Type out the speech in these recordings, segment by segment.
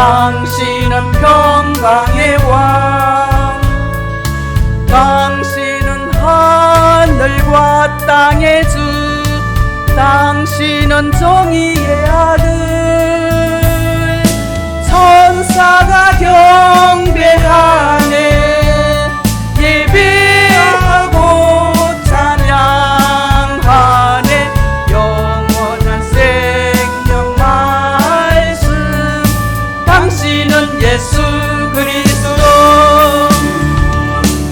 당신은 평강의 왕, 당신은 하늘과 땅의 주, 당신은 정의의 아들. 천사가 경배하네, 예배하고 찬양하네. 영원한 생명 말씀, 당신은 예수 그리스도.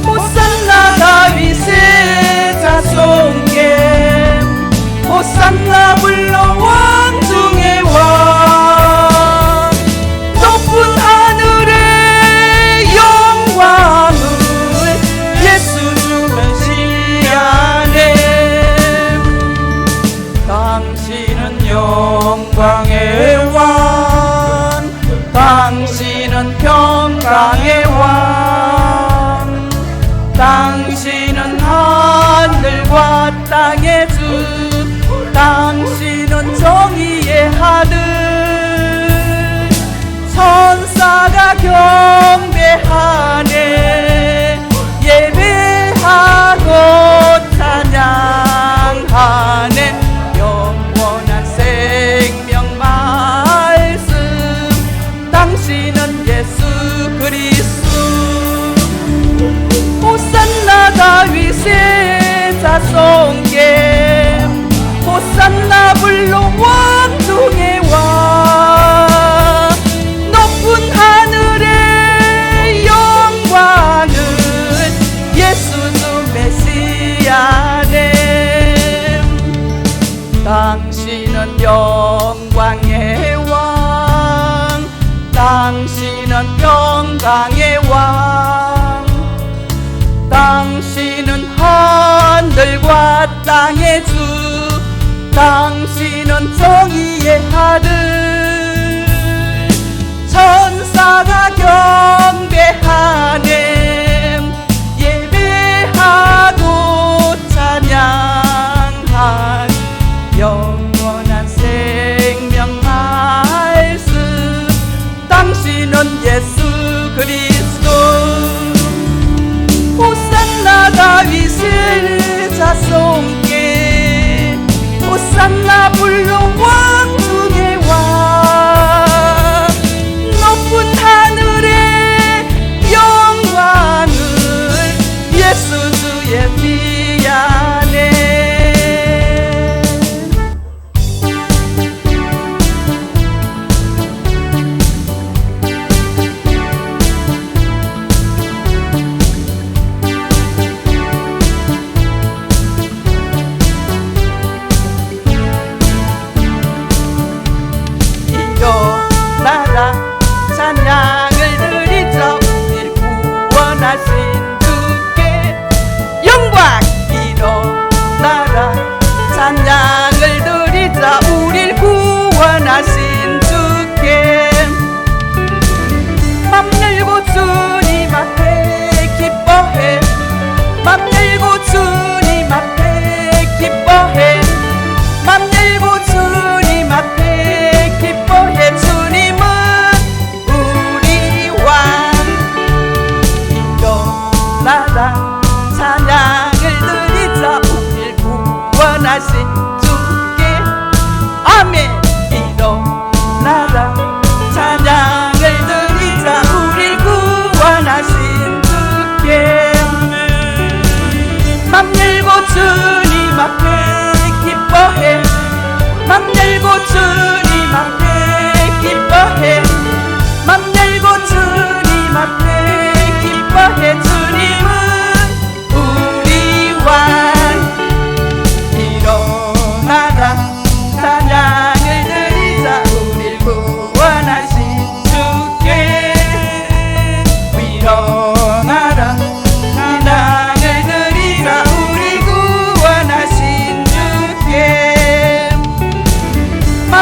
호산나 다윗의 자손께, 호산나 불러 왕중의 왕. 높은 하늘의 영광을 예수 주 메시아네. 당신은 영광의 왕, 당신은 평강의 왕, 당신은 하늘과 땅의 주, 당신은 정의의 아들. 천사가 경배하네, 예배하고 찬양하네. 영원한 생명 말씀, 당신은 예수 그리스도. 호산나 다윗의 자손께, 호산나 불러 왕중의 왕. 높은 하늘의 영광을 예수 주 메시아네. 당신은 영광의 왕, 당신은 평강의 왕, 당신은 하늘과 땅의 주, 당신은 정의의 아들. 천사가 경배하네, 예배하고 찬양한. 영원한 생명 말씀, 당신은 예수 그리스도. 호산나 다윗의 자손께, 호산나 불러 왕중의 왕. 높은 하늘의 영광을 예수 주의 미안해. 일어나라, 찬양을 드리자. 우리를 구원하신 주께 영광. 일어나라, 찬양을 드리자. 우리를 구원하신 주께 맘 열고 주님 앞에 기뻐해, 맘 열고 주님 앞에 기뻐해, 맘 열고 주님 앞에 기뻐해. 주님은 우리 왕. 일어나라, 찬양을 드리자. 우리를 구원하신 주께 아멘. 일어나라, 찬양을 드리자. 우리를 구원하신 주께 맘 열고 주님 앞에 기뻐해, 맘 열고 주님 앞에 기뻐해, 맘 열고 주님 앞에 기뻐해. 주님은 우리 왕. 일어나라, 찬양을 드리자. 우리를 구원하신 주께. 일어나라, 찬양을 드리자. 우리를 구원하신 주께 맘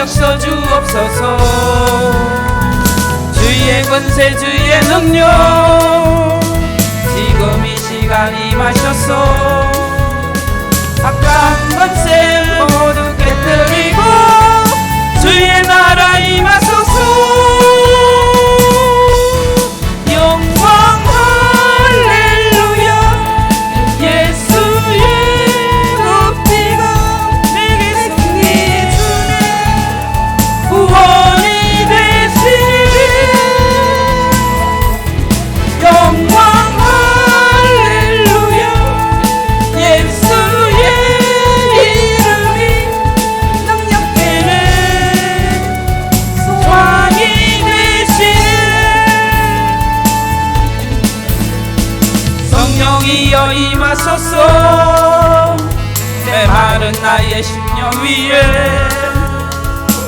벅벅 써주옵소서. 주의 권세 주의 능력 지금 이 시간 임하셔서 악한 권세 모두 깨뜨리고 주의 나라 임하소서. 영광 할렐루야. 예수의 그 피가 내게 승리 주네 구원이 되시니. 영광 할렐루야. 예수의 이름이 능력되네 소망이 되시네. 성령이여 임하소서. 메마른 나의 심령 위에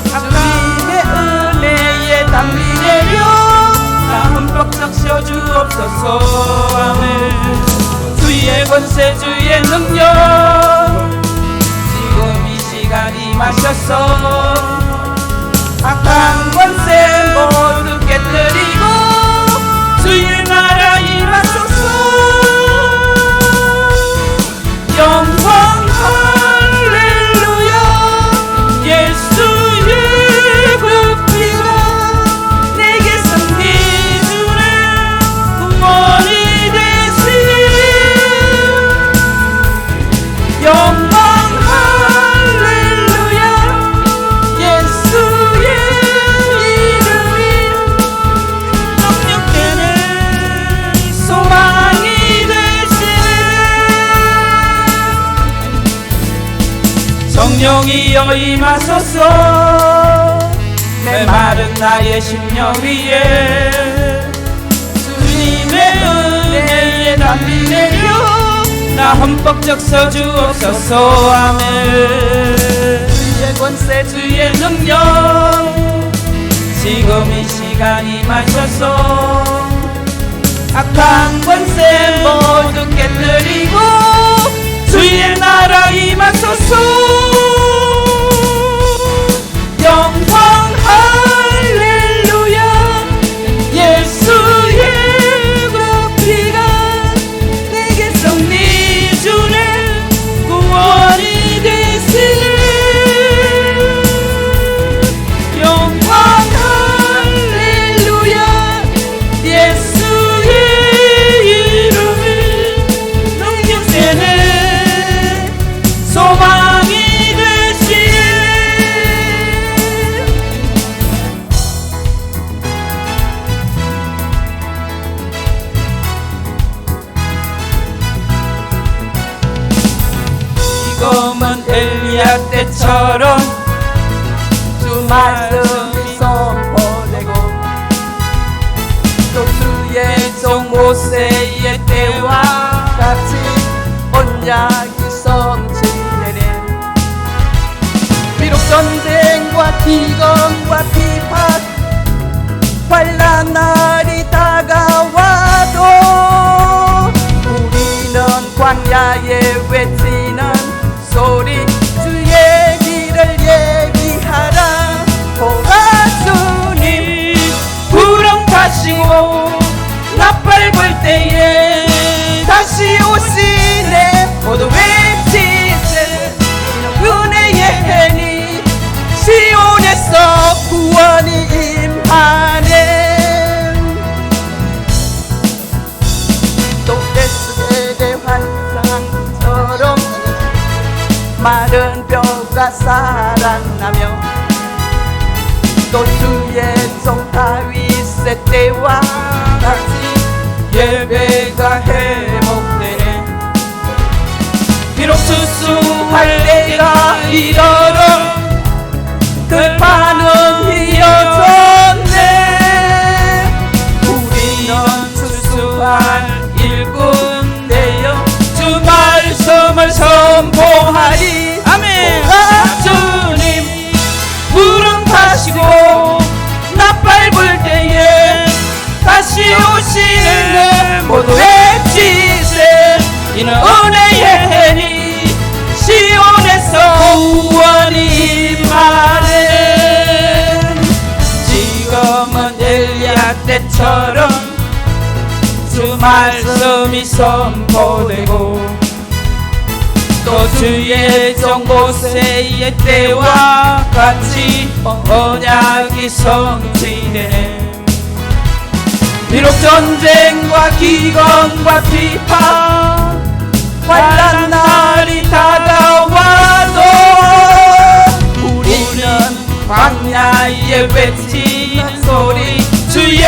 주님의 은혜에 담비 내려 나 흠뻑 적셔주옵소서. 아멘. 주의 권세 주의 능력 지금 이 시간 임하셔서 악한 권세 모두 깨뜨리고 주의 나라 임하소서. 영광 할렐루야. 예수의 그 피가 내게 승리 주네 구원이 되시니. 영광 할렐루야. 예수의 이름이 능력되네 소망이 되시네. 성령이여 임하소서. 메마른 나의 심령 위에 주님의 은혜에 담비 내려 나 흠뻑 적셔주옵소서. 아멘. 주의 권세 주의 능력 지금 이 시간 임하셔서 악한 권세 모두 깨뜨리고 주의 나라 임하소서. 영광 할렐루야. 예수의 그 피가 내게 승리 주네 구원이 되시네. 영광 할렐루야. 예수의 이름이 능력되네 소망이 되시네. 지금은 엘리야 때처럼 주 말씀이 선포되고 또 주의 종 모세의 때와 같이 언약이 성취되네. 비록 전쟁과 기근과 비판 환난 날이 다가와도 우리는 광야에 외치는 소리 주의 길을 얘기하라. 보라 주님 구름 타시고 나팔 때에 다시 오시네. 모두 외치세 은혜의 해니 시온에서 구원이 임하네. 또 에스겔의 환상처럼 마른 뼈가 살아나며 또 주의 종 다윗의 때와 같이 예배가 회복되네. 비록 수수할 때가 이르러 들판은 휘어졌네. 우리는 수수할 일꾼 되어 주 말씀을 선포하리. 아멘. 주님 구름 타시고 나팔 불 때에 다시 오시는 모두 외치세. 이는 은혜의 해니 시온 방향처럼 주 말씀이 선포되고 또 주의 정보세의 때와 같이 언약이 성취되네. 비록 전쟁과 기근과 비판 환난 날이 다가와도 우리는 광야에 외치는 소리 주의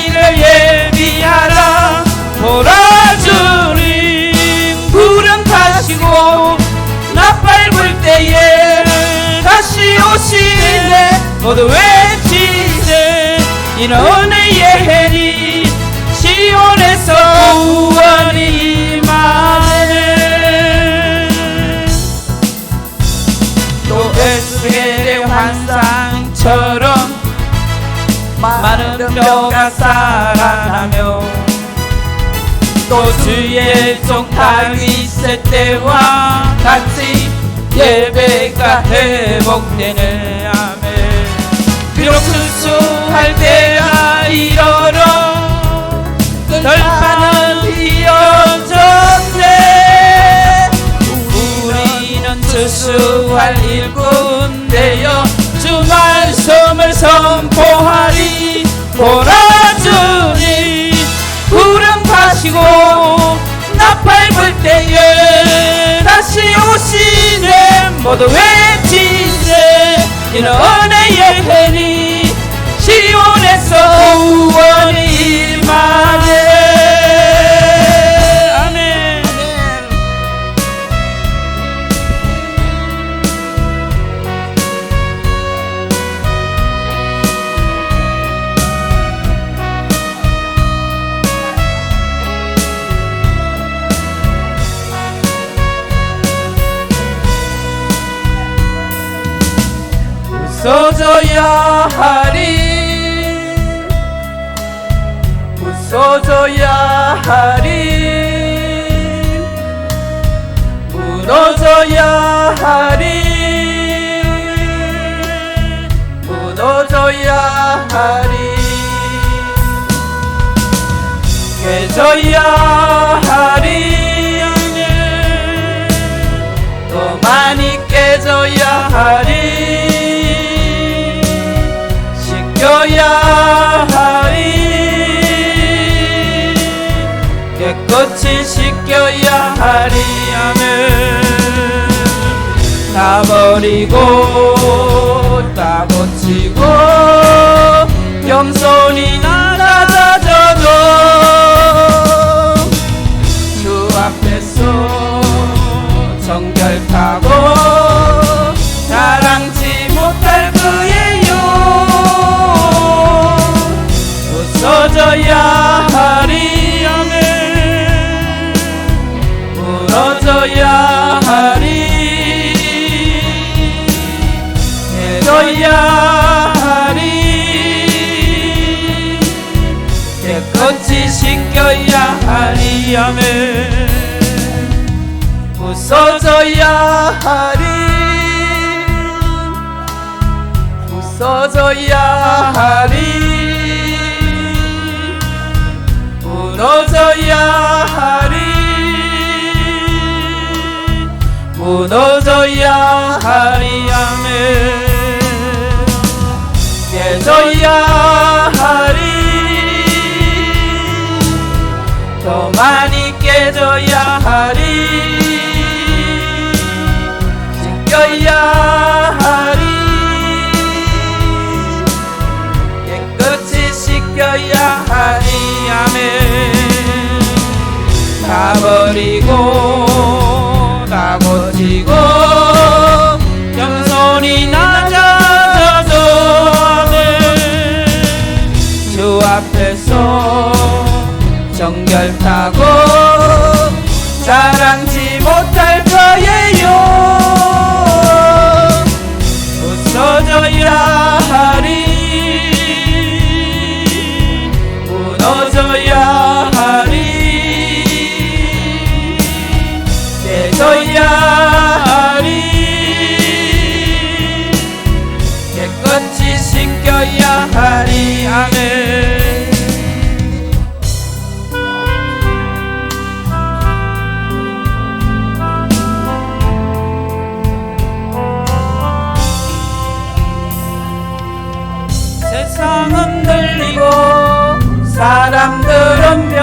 일을 예비하라. 보라 주님 구름 타시고 나팔 불 때에 다시 오시네. 모두 외치세 이는 은혜의 해리 시온에서 구원이 임하네. 또 에스겔의 환상처럼 많은 뼈가 살아나며 또 주의 종 다윗의 때와 같이 예배가 회복되네. 아멘. 비록 수수할 때가 이르러 덜판은 휘어졌네. 우리는 수수할 일꾼 되어 주 말씀을 선포하리. 보라 주님 구름 타시고 나팔 불 때에 다시 오시네. 모두 외치세 이는 은혜의 해리 시온에서 구원이 임하네. 아멘. 웃어줘야 하리 웃어줘야 하리 무너져야 하리 무너져야 하리 깨져야 하리 또 많이 깨져야 하리 씻겨야 하리 깨끗이 씻겨야 하리. 아멘. 다 버리고 다 고치고 겸손히 낮아져도 주 앞에서 정결하고 자랑치 못할 그예요. 웃어져야 하리. 아멘. 무너져야 하리 깨져야 하리 깨끗이 씻겨야 하리. 아멘. 웃어져야 하리 웃어져야 하리 무너져야 하리 무너져야 하리. 아멘. 깨져야 하리 더 많이 깨져야 하리 씻겨야 하리 깨끗이 씻겨야 하리. 아멘. 다 버리고 다 고치고 겸손히 낮아져도 아멘. 주 앞에서 정결하고 자랑치 못할 거예요.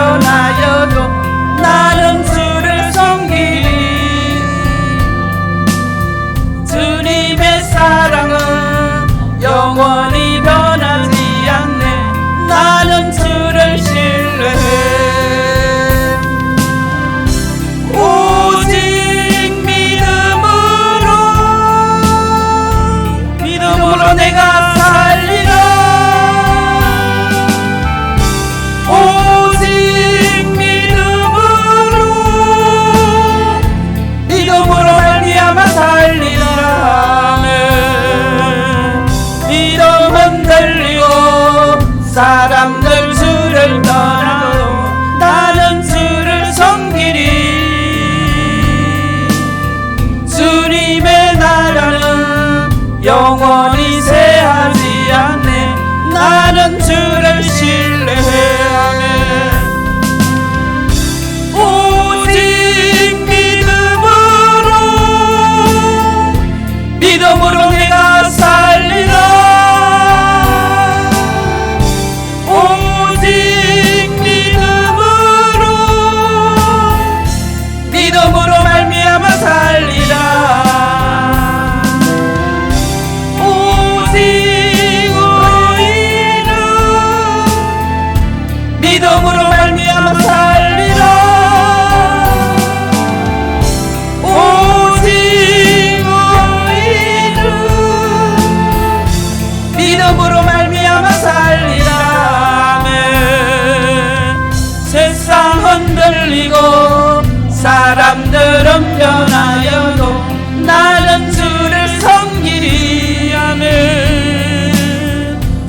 변하여도 나는 주를 섬기리. 주님의 사랑은 영원히 변하지 않네. 나는 주를 신뢰해. 오직 믿음으로 내가 살리라. 오직 믿음으로 말미암아 살리라. 믿음 흔들리고 사람들 주를 떠나도 나는 주를 섬기리. 주님의 나라는 영원히 쇠하지 않네. 나는 주를 신뢰하네. 오직 믿음으로 내가 살리라. 오직 믿음으로 말미암아 살리라. 오직 의인은 믿음으로 말미암아 살리라. 오직 의인은 믿음으로 말미암아 살리라. 세상 흔들리고 사람들은 변하여도 나는 주를 섬기리. 아멘.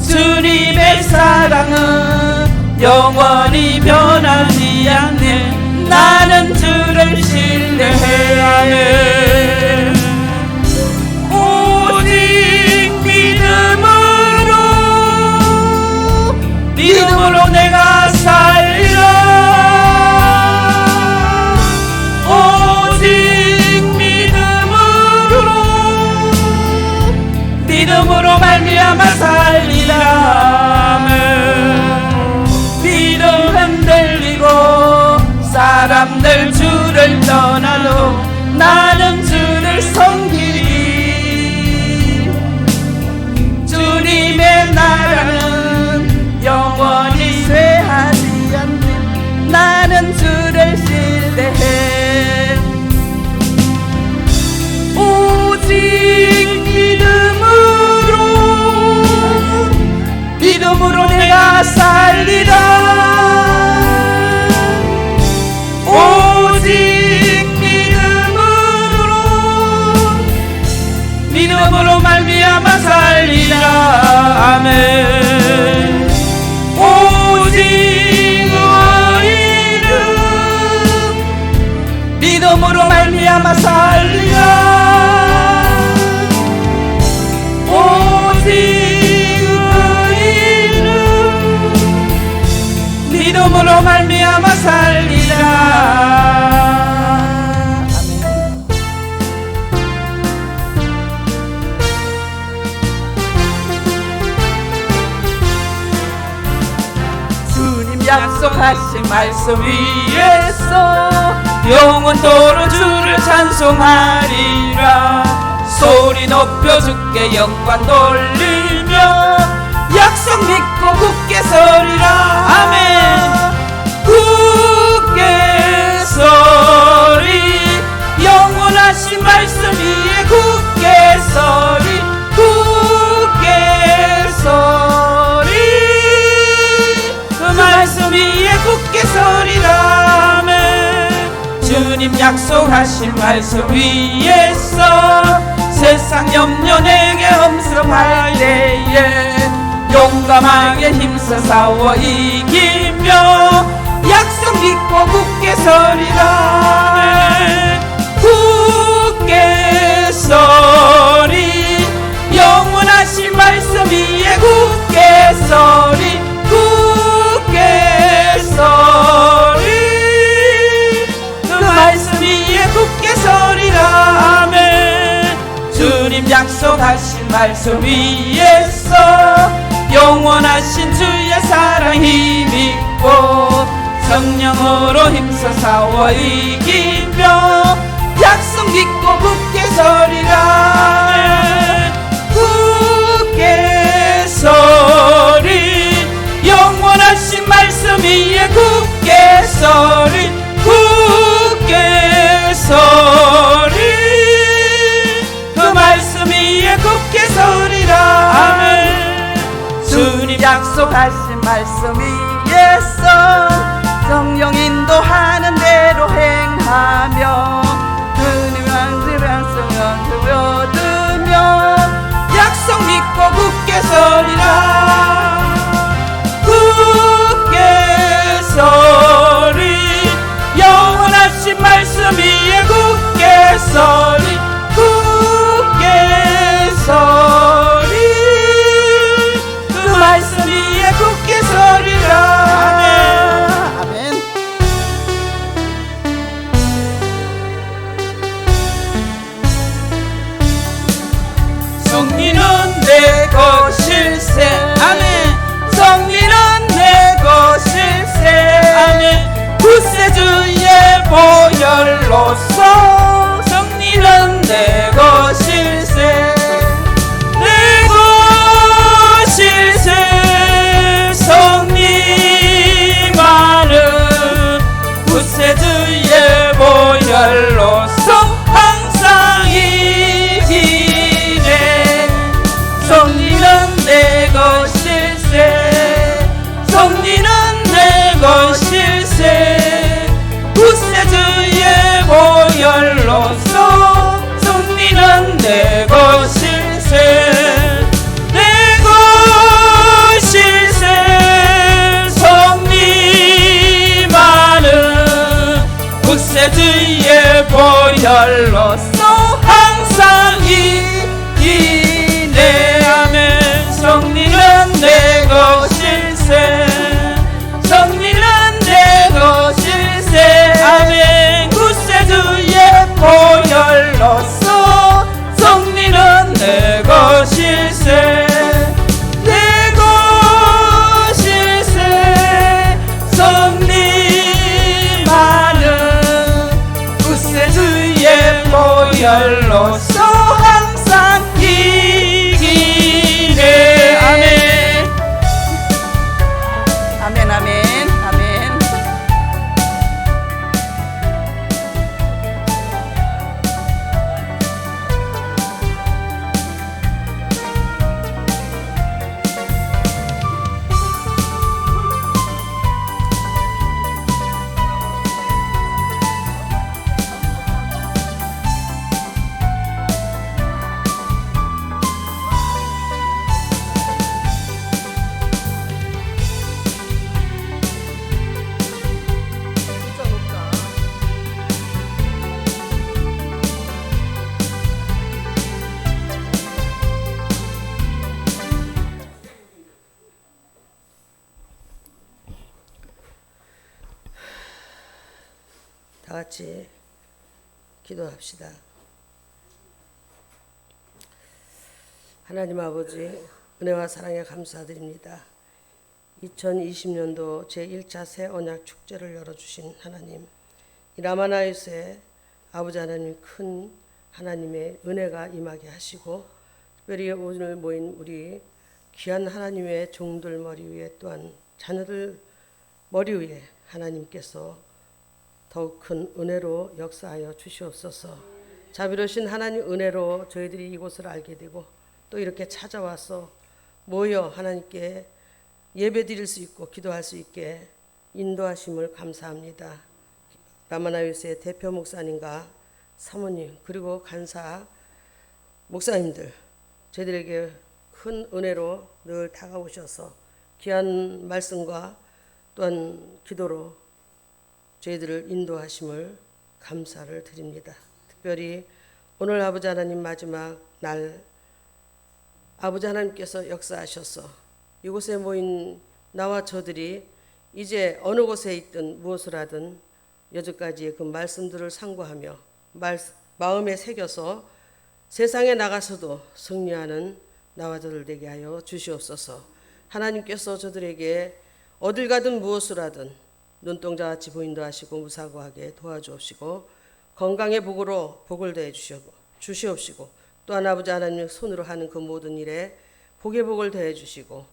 주님의 사랑은 영원히 변하지 않네. 나는 주를 신뢰해. 아멘. 오직 믿음으로 내가 살리라. 믿음으로 말미암아 살리라. 믿음 흔들리고 사람들 주를 떠나도 나는 주를 섬기리. 주님의 나라는 영원히 쇠하지 않네. 나는 주를 신뢰해. 오직 믿음으로 내가 살리라. 오직 믿음으로 말미암아 살리라. 아멘. 오직 의인은 믿음으로 말미암아 살리라. 오직 믿음으로 말미암아 살리라. 아멘. 주님 약속하신 말씀 위에서 영원토록 주를 찬송하리라. 소리 높여 주께 영광 돌리며 약속 믿고 굳게 서리라. 아멘. 굳게 서리. 영원하신 말씀 위에 굳게 서리. 굳게 서리. 그 말씀 위에 굳게 서리라. 아멘. 주님 약속하신 말씀 위에서 세상 염려 내게 엄습할 때에 용감하게 힘써 싸워 이기며 약속 믿고 굳게 서리라. 굳게 서리. 영원하신 말씀 위에 굳게 서리. 굳게 서리. 그 말씀 위에 굳게 서리라. 아멘. 주님 약속하신 말씀 위에서 영원하신 주의 사랑 힘있고 성령으로 힘써 싸워 이기며 약속 믿고 굳게 서리라. 굳게 서리 영원하신 말씀 위에 굳게 서리 굳게 서리 그 말씀 위에 굳게 서리라. 아멘. 주님 약속하신 말씀 위에서 성령 인도하는 대로 행하며 얻으며 약속 믿고 굳게 서리라. 굳게 서리 영원하신 말씀 위에 굳게 서리 굳게 서리 그 말씀 위에 굳게 서리라. 아멘. 성리는 내 것일세. 아멘. 성리는 내 것일세. 아멘. 구세주의 보혈로서 성리는 내 것일세. 내 것일세. 성리만은 구세주의 보혈로서 항상 이기네. 성리는 내 것일세. 성리는 내 것일세. 구세주의 보혈로서 성리는 내 것일세. 내 것일세. 성리만은 구세주의 보혈로서 항상 이기네. 아멘. 성리는 내 것일세. 성리는 내 것일세. 아멘. 구세주의 보혈로서 성리는 내 것일세. 내 것일세. 성리만은 구세주의 보혈로서 항상 이기네. 아멘. 아멘. 아멘. 아멘. 다 같이 기도합시다. 하나님 아버지, 은혜와 사랑에 감사드립니다. 2020년도 제1차 새 언약 축제를 열어주신 하나님, 이 라마나요스에 아버지 하나님 큰 하나님의 은혜가 임하게 하시고, 특별히 오늘 모인 우리 귀한 하나님의 종들 머리 위에, 또한 자녀들 머리 위에 하나님께서 더욱 큰 은혜로 역사하여 주시옵소서. 자비로우신 하나님 은혜로 저희들이 이곳을 알게 되고, 또 이렇게 찾아와서 모여 하나님께 예배드릴 수 있고 기도할 수 있게 인도하심을 감사합니다. 라마나요스의 대표 목사님과 사모님, 그리고 간사 목사님들, 저희들에게 큰 은혜로 늘 다가오셔서 귀한 말씀과 또한 기도로 저희들을 인도하심을 감사를 드립니다. 특별히 오늘 아버지 하나님 마지막 날 아버지 하나님께서 역사하셔서 이곳에 모인 나와 저들이 이제 어느 곳에 있든 무엇을 하든 여기까지의 그 말씀들을 상고하며 마음에 새겨서 세상에 나가서도 승리하는 나와 저들 되게 하여 주시옵소서. 하나님께서 저들에게 어딜 가든 무엇을 하든 눈동자같이 보인다 하시고 무사고하게 도와주옵시고 건강의 복으로 복을 더해 주시옵시고 또한 아버지 하나님 손으로 하는 그 모든 일에 복의 복을 더해 주시고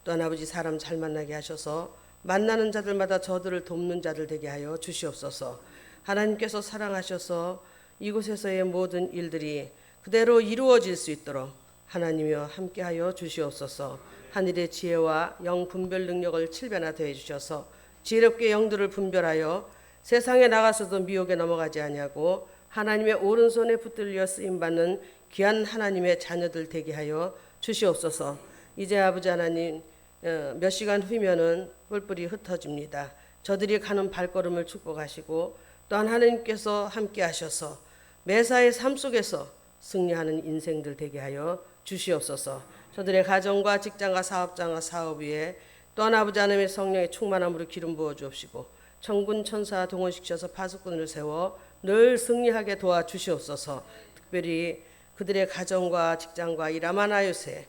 또한 아버지 사람 잘 만나게 하셔서 만나는 자들마다 저들을 돕는 자들 되게 하여 주시옵소서. 하나님께서 사랑하셔서 이곳에서의 모든 일들이 그대로 이루어질 수 있도록 하나님이여 함께하여 주시옵소서. 하늘의 지혜와 영 분별 능력을 7배나 더해 주셔서 지혜롭게 영들을 분별하여 세상에 나가서도 미혹에 넘어가지 아니하고 하나님의 오른손에 붙들려 쓰임받는 귀한 하나님의 자녀들 되게 하여 주시옵소서. 이제 아버지 하나님 몇 시간 후면은 뿔뿔이 흩어집니다. 저들이 가는 발걸음을 축복하시고 또한 하나님께서 함께 하셔서 매사의 삶 속에서 승리하는 인생들 되게 하여 주시옵소서. 저들의 가정과 직장과 사업장과 사업 위에 또한 아버지 하나님의 성령의 충만함으로 기름 부어 주옵시고 천군 천사 동원시켜서 파수꾼을 세워 늘 승리하게 도와주시옵소서. 특별히 그들의 가정과 직장과 이 라마나요새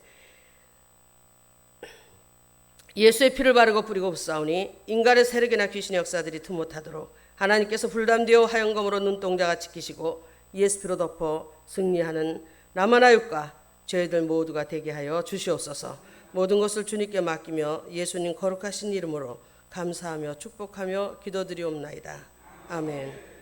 예수의 피를 바르고 뿌리고 부사오니 인간의 세력이나 귀신의 역사들이 틈못하도록 하나님께서 불담되어 하영검으로 눈동자가 지키시고 예수 피로 덮어 승리하는 라마나육과 저희들 모두가 되게 하여 주시옵소서. 모든 것을 주님께 맡기며 예수님 거룩하신 이름으로 감사하며 축복하며 기도드리옵나이다. 아멘.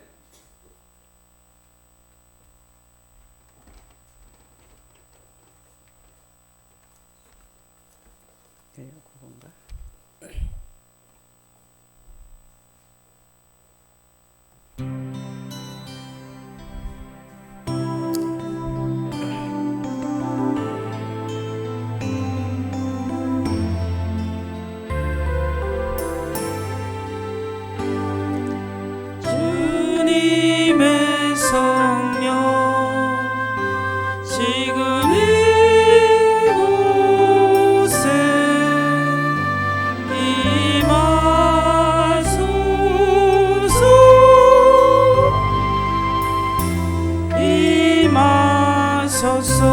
주님의 성령 지금 이곳에 임하소서.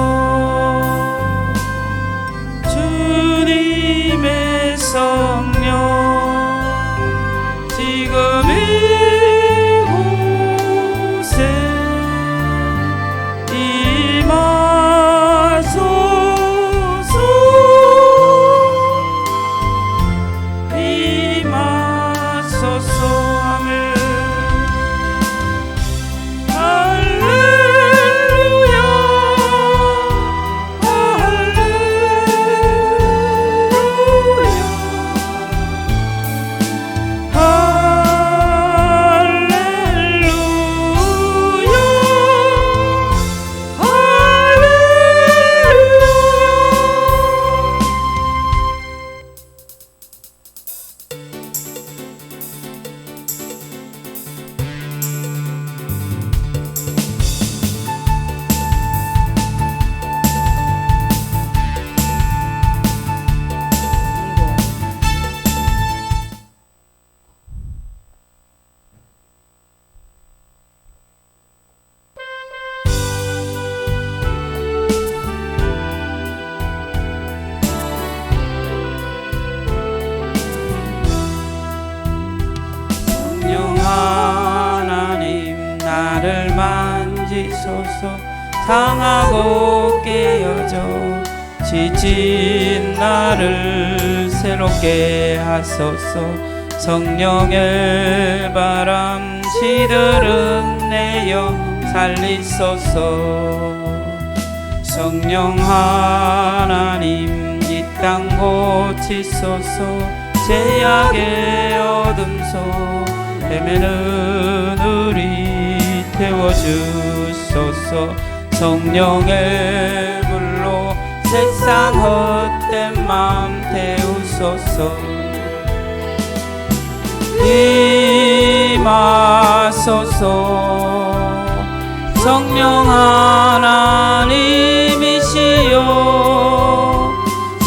주님의 성령 지금 이곳에 임하소서. 임하소서. 아멘. 할렐루야 나를 만지소서. 상하고 깨어져 지친 나를 새롭게 하소서. 성령의 바람 시들은 내어 살리소서. 성령 하나님 이 땅 고치소서. 죄악의 어둠 속 헤매는 우리 태워주소서. 성령의 불로 세상 헛된 마음 태우소서. 임하소서. 성령 하나님이시여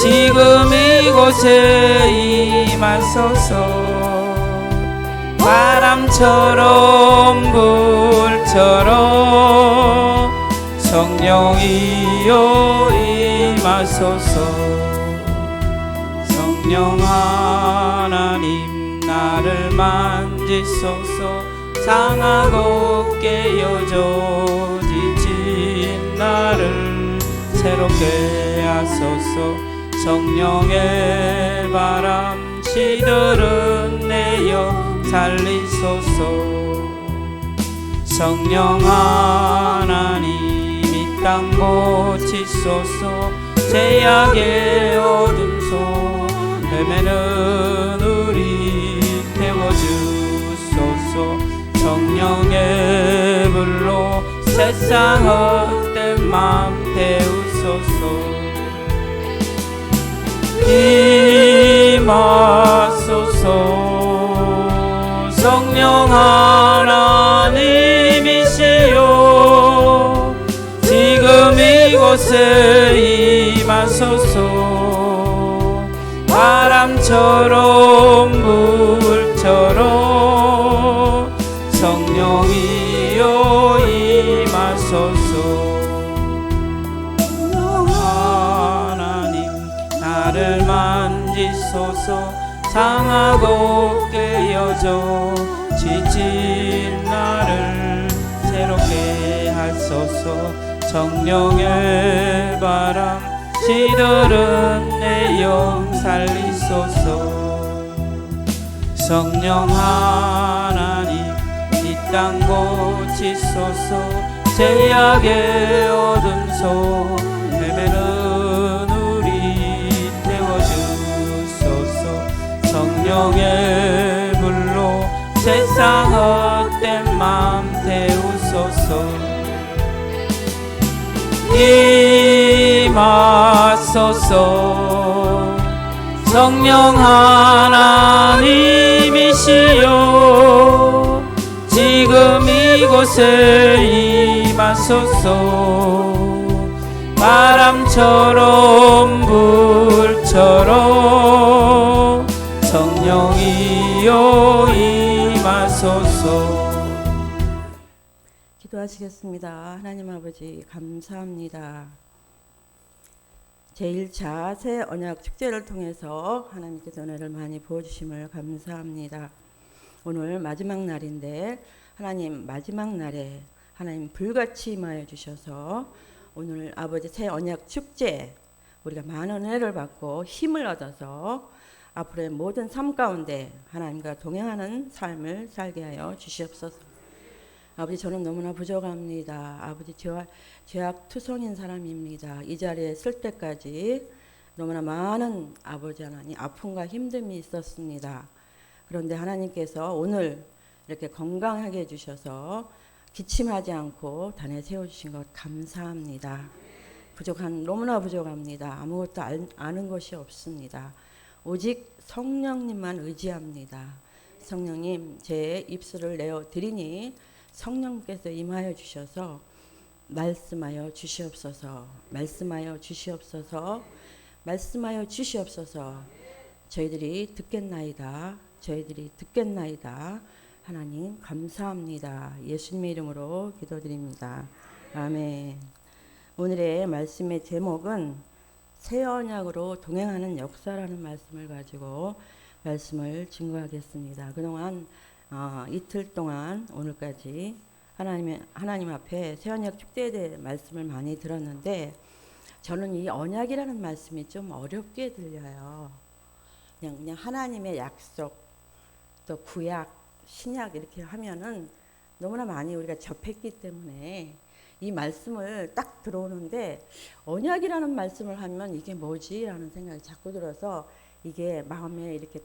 지금 이곳에 임하소서. 바람처럼 불처럼 성령이여 임하소서. 성령 하나님 나를 만지소서. 상하고 깨어져 지친 나를 새롭게 하소서. 성령의 바람 시들은 내 영 살리소서. 성령 하나님 이 땅 고치소서. 죄악의 어둠 속 헤매는 우리 태워주소서. 성령의 불로 세상 헛된 맘 태우소서. 임하소서. 성령 하나님이시여 지금 이곳에 임하소서. 바람처럼 불처럼 성령이여 임하소서. 하나님 나를 만지소서. 상하고 깨어져 지친 나를 새롭게 하소서. 성령의 바람 시들은 내 영 살리소서. 성령 하나님 이 땅 고치소서. 죄악의 어둠 속 헤매는 우리 태워주소서. 성령의 불로 세상 헛된 맘 태우소서. 임하소서. 성령 하나님이시여 지금 이곳에 임하소서. 바람처럼 불처럼 성령이여 임하소서. 기도하시겠습니다. 하나님 아버지 감사합니다. 제1차 새 언약 축제를 통해서 하나님께서 은혜를 많이 부어주심을 감사합니다. 오늘 마지막 날인데 하나님 마지막 날에 하나님 불같이 임하여 주셔서 오늘 아버지 새 언약 축제 우리가 많은 은혜를 받고 힘을 얻어서 앞으로의 모든 삶 가운데 하나님과 동행하는 삶을 살게 하여 주시옵소서. 아버지 저는 너무나 부족합니다. 아버지 죄악 투성인 사람입니다. 이 자리에 쓸 때까지 너무나 많은 아버지 하나님 아픔과 힘듦이 있었습니다. 그런데 하나님께서 오늘 이렇게 건강하게 해주셔서 기침하지 않고 단에 세워주신 것 감사합니다. 너무나 부족합니다. 아무것도 아는 것이 없습니다. 오직 성령님만 의지합니다. 성령님 제 입술을 내어드리니 성령께서 임하여 주셔서 말씀하여 주시옵소서. 말씀하여 주시옵소서. 말씀하여 주시옵소서. 저희들이 듣겠나이다. 저희들이 듣겠나이다. 하나님 감사합니다. 예수님의 이름으로 기도드립니다. 아멘. 오늘의 말씀의 제목은 새 언약으로 동행하는 역사라는 말씀을 가지고 말씀을 증거하겠습니다. 그동안 이틀 동안 오늘까지 하나님 앞에 새 언약 축제에 대해 말씀을 많이 들었는데 저는 이 언약이라는 말씀이 좀 어렵게 들려요. 그냥 하나님의 약속, 또 구약, 신약 이렇게 하면은 너무나 많이 우리가 접했기 때문에 이 말씀을 딱 들어오는데 언약이라는 말씀을 하면 이게 뭐지? 라는 생각이 자꾸 들어서 이게 마음에 이렇게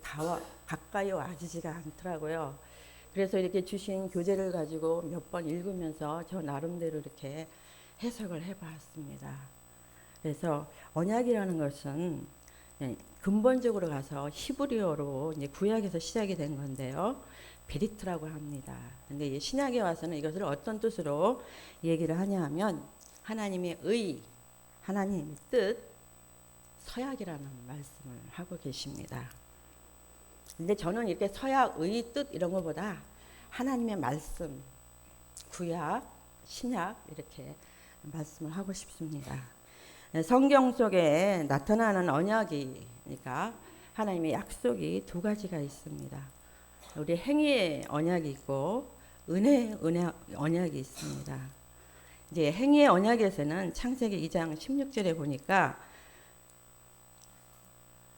가까이 와지지가 않더라고요. 그래서 이렇게 주신 교재를 가지고 몇 번 읽으면서 저 나름대로 이렇게 해석을 해봤습니다. 그래서 언약이라는 것은 근본적으로 가서 히브리어로 이제 구약에서 시작이 된 건데요. 베리트라고 합니다. 근데 신약에 와서는 이것을 어떤 뜻으로 얘기를 하냐 하면 하나님의 의, 하나님의 뜻, 서약이라는 말씀을 하고 계십니다. 근데 저는 이렇게 서약, 의, 뜻 이런 것보다 하나님의 말씀, 구약, 신약 이렇게 말씀을 하고 싶습니다. 성경 속에 나타나는 언약이 그러니까 하나님의 약속이 두 가지가 있습니다. 우리 행위의 언약이 있고 은혜의 언약이 있습니다. 이제 행위의 언약에서는 창세기 2장 16절에 보니까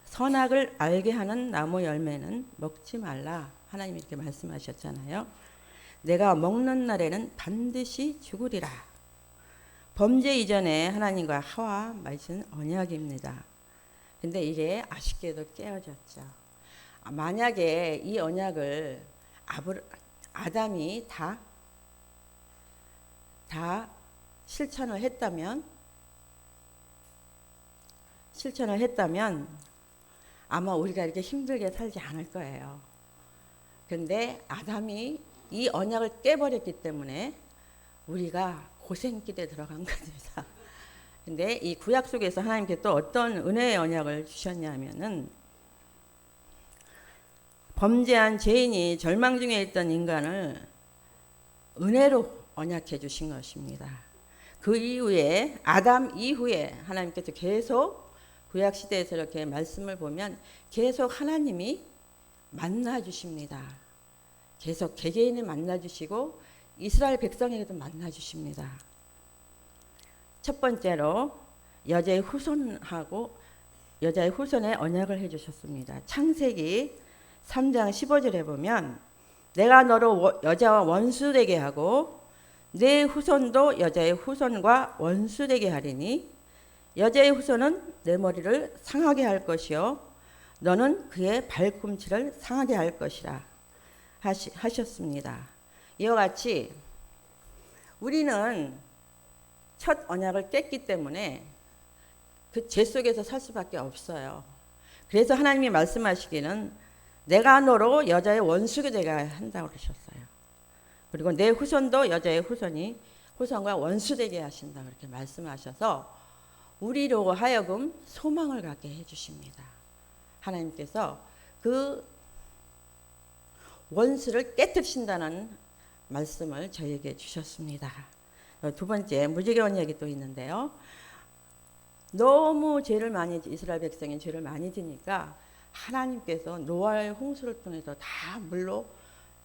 선악을 알게 하는 나무 열매는 먹지 말라. 하나님이 이렇게 말씀하셨잖아요. 내가 먹는 날에는 반드시 죽으리라. 범죄 이전에 하나님과 하와 맺은 언약입니다. 근데 이게 아쉽게도 깨어졌죠. 만약에 이 언약을 아담이 다 실천을 했다면 아마 우리가 이렇게 힘들게 살지 않을 거예요. 그런데 아담이 이 언약을 깨버렸기 때문에 우리가 고생길에 들어간 겁니다. 근데 이 구약 속에서 하나님께 또 어떤 은혜의 언약을 주셨냐면은 범죄한 죄인이 절망 중에 있던 인간을 은혜로 언약해 주신 것입니다. 그 이후에 아담 이후에 하나님께서 계속 구약 시대에서 이렇게 말씀을 보면 계속 하나님이 만나 주십니다. 계속 개개인을 만나 주시고 이스라엘 백성에게도 만나 주십니다. 첫 번째로 여자의 후손의 언약을 해 주셨습니다. 창세기 3장 15절에 보면 내가 너로 여자와 원수되게 하고 내 후손도 여자의 후손과 원수되게 하리니 여자의 후손은 내 머리를 상하게 할 것이요 너는 그의 발꿈치를 상하게 할 것이라 하셨습니다. 이와 같이 우리는 첫 언약을 깼기 때문에 그 죄 속에서 살 수밖에 없어요. 그래서 하나님이 말씀하시기는 내가 너로 여자의 원수가 되게 한다고 그러셨어요. 그리고 내 후손도 여자의 후손과 원수되게 하신다 그렇게 말씀하셔서 우리로 하여금 소망을 갖게 해주십니다. 하나님께서 그 원수를 깨뜨리신다는 말씀을 저에게 주셨습니다. 두 번째 무지개 언약이 또 있는데요. 너무 이스라엘 백성이 죄를 많이 지니까 하나님께서 노아의 홍수를 통해서 다 물로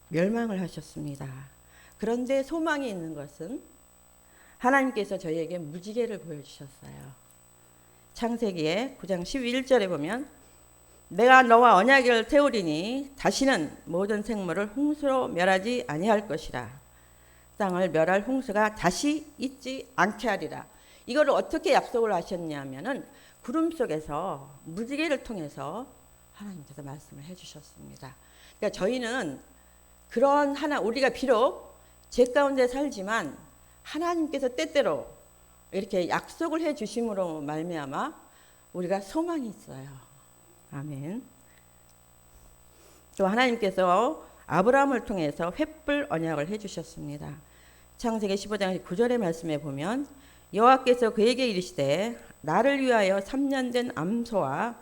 멸망을 하셨습니다. 그런데 소망이 있는 것은 하나님께서 저희에게 무지개를 보여주셨어요. 창세기에 9장 11절에 보면 내가 너와 언약을 세우리니 다시는 모든 생물을 홍수로 멸하지 아니할 것이라. 땅을 멸할 홍수가 다시 있지 않게 하리라. 이거를 어떻게 약속을 하셨냐면은 구름 속에서 무지개를 통해서 하나님께서 말씀을 해주셨습니다. 그러니까 저희는 우리가 비록 죄 가운데 살지만 하나님께서 때때로 이렇게 약속을 해주심으로 말미암아 우리가 소망이 있어요. 아멘. 또 하나님께서 아브라함을 통해서 횃불 언약을 해주셨습니다. 창세기 15장 9절의 말씀에 보면 여호와께서 그에게 이르시되 나를 위하여 3년 된 암소와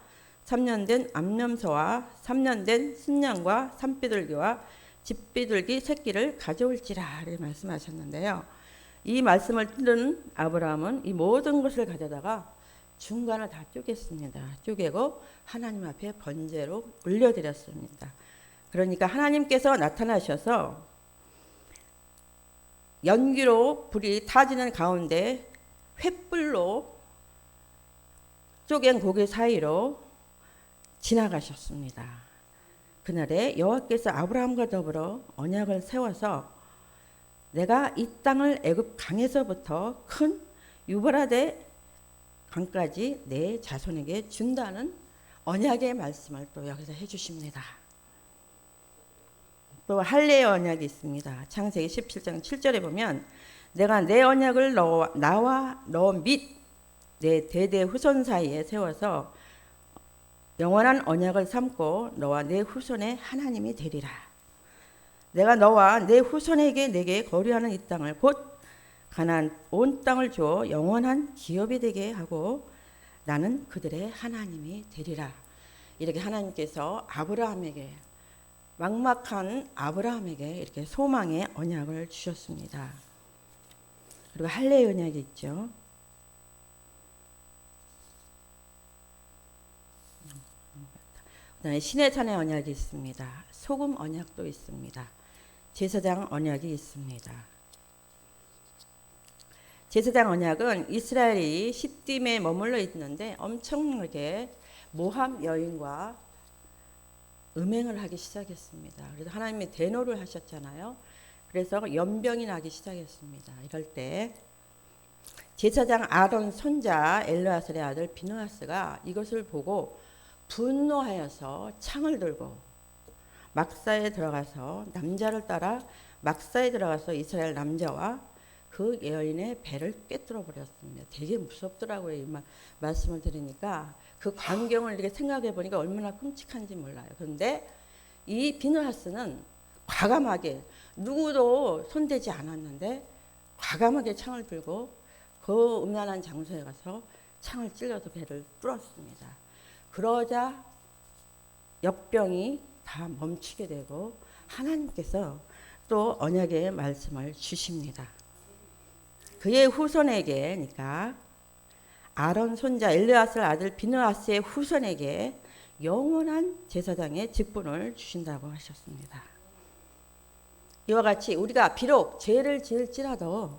3년 된 암염소와 3년 된 순양과 산비둘기와 집비둘기 새끼를 가져올지라 이렇게 말씀하셨는데요. 이 말씀을 들은 아브라함은 이 모든 것을 가져다가 중간을 다 쪼갰습니다. 쪼개고 하나님 앞에 번제로 올려드렸습니다. 그러니까 하나님께서 나타나셔서 연기로 불이 타지는 가운데 횃불로 쪼갠 고기 사이로 지나가셨습니다. 그날에 여호와께서 아브라함과 더불어 언약을 세워서 내가 이 땅을 애굽 강에서부터 큰 유브라데 강까지 내 자손에게 준다는 언약의 말씀을 또 여기서 해주십니다. 또 할례의 언약이 있습니다. 창세기 17장 7절에 보면 내가 내 언약을 나와 너 및 내 대대 후손 사이에 세워서 영원한 언약을 삼고 너와 내 후손의 하나님이 되리라. 내가 너와 내 후손에게 내게 거류하는 이 땅을 곧 가나안 온 땅을 주어 영원한 기업이 되게 하고 나는 그들의 하나님이 되리라. 이렇게 하나님께서 막막한 아브라함에게 이렇게 소망의 언약을 주셨습니다. 그리고 할례의 언약이 있죠. 그다음에 시내산의 언약이 있습니다. 소금 언약도 있습니다. 제사장 언약이 있습니다. 제사장 언약은 이스라엘이 십딤에 머물러 있는데 엄청나게 모함 여인과 음행을 하기 시작했습니다. 그래서 하나님이 대노를 하셨잖아요. 그래서 연병이 나기 시작했습니다. 이럴 때 제사장 아론 손자 엘르아살의 아들 비느하스가 이것을 보고 분노하여서 창을 들고 막사에 들어가서 남자를 따라 막사에 들어가서 이스라엘 남자와 그 여인의 배를 꿰뚫어 버렸습니다. 되게 무섭더라고요. 이 말씀을 들으니까 그 광경을 이렇게 생각해 보니까 얼마나 끔찍한지 몰라요. 그런데 이 비느하스는 과감하게 누구도 손대지 않았는데 과감하게 창을 들고 그 음란한 장소에 가서 창을 찔러서 배를 뚫었습니다. 그러자 역병이 다 멈추게 되고 하나님께서 또 언약의 말씀을 주십니다. 그의 후손에게, 그러니까 아론 손자 엘르아살 아들 비느하스의 후손에게 영원한 제사장의 직분을 주신다고 하셨습니다. 이와 같이 우리가 비록 죄를 지을지라도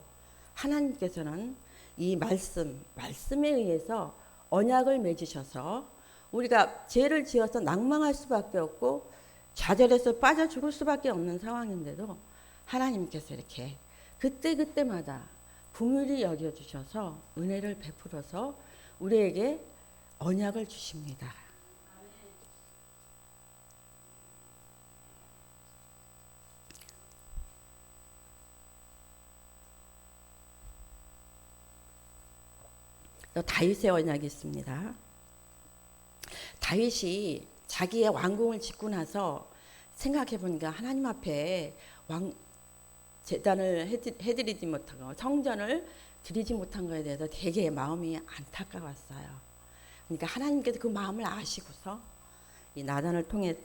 하나님께서는 이 말씀에 의해서 언약을 맺으셔서 우리가 죄를 지어서 낭망할 수밖에 없고 좌절해서 빠져 죽을 수밖에 없는 상황인데도 하나님께서 이렇게 그때그때마다 긍휼히 여겨주셔서 은혜를 베풀어서 우리에게 언약을 주십니다. 또 다윗의 언약이 있습니다. 다윗이 자기의 왕궁을 짓고 나서 생각해 보니까 하나님 앞에 제단을 해드리지 못하고 성전을 드리지 못한 것에 대해서 되게 마음이 안타까웠어요. 그러니까 하나님께서 그 마음을 아시고서 이 나단을 통해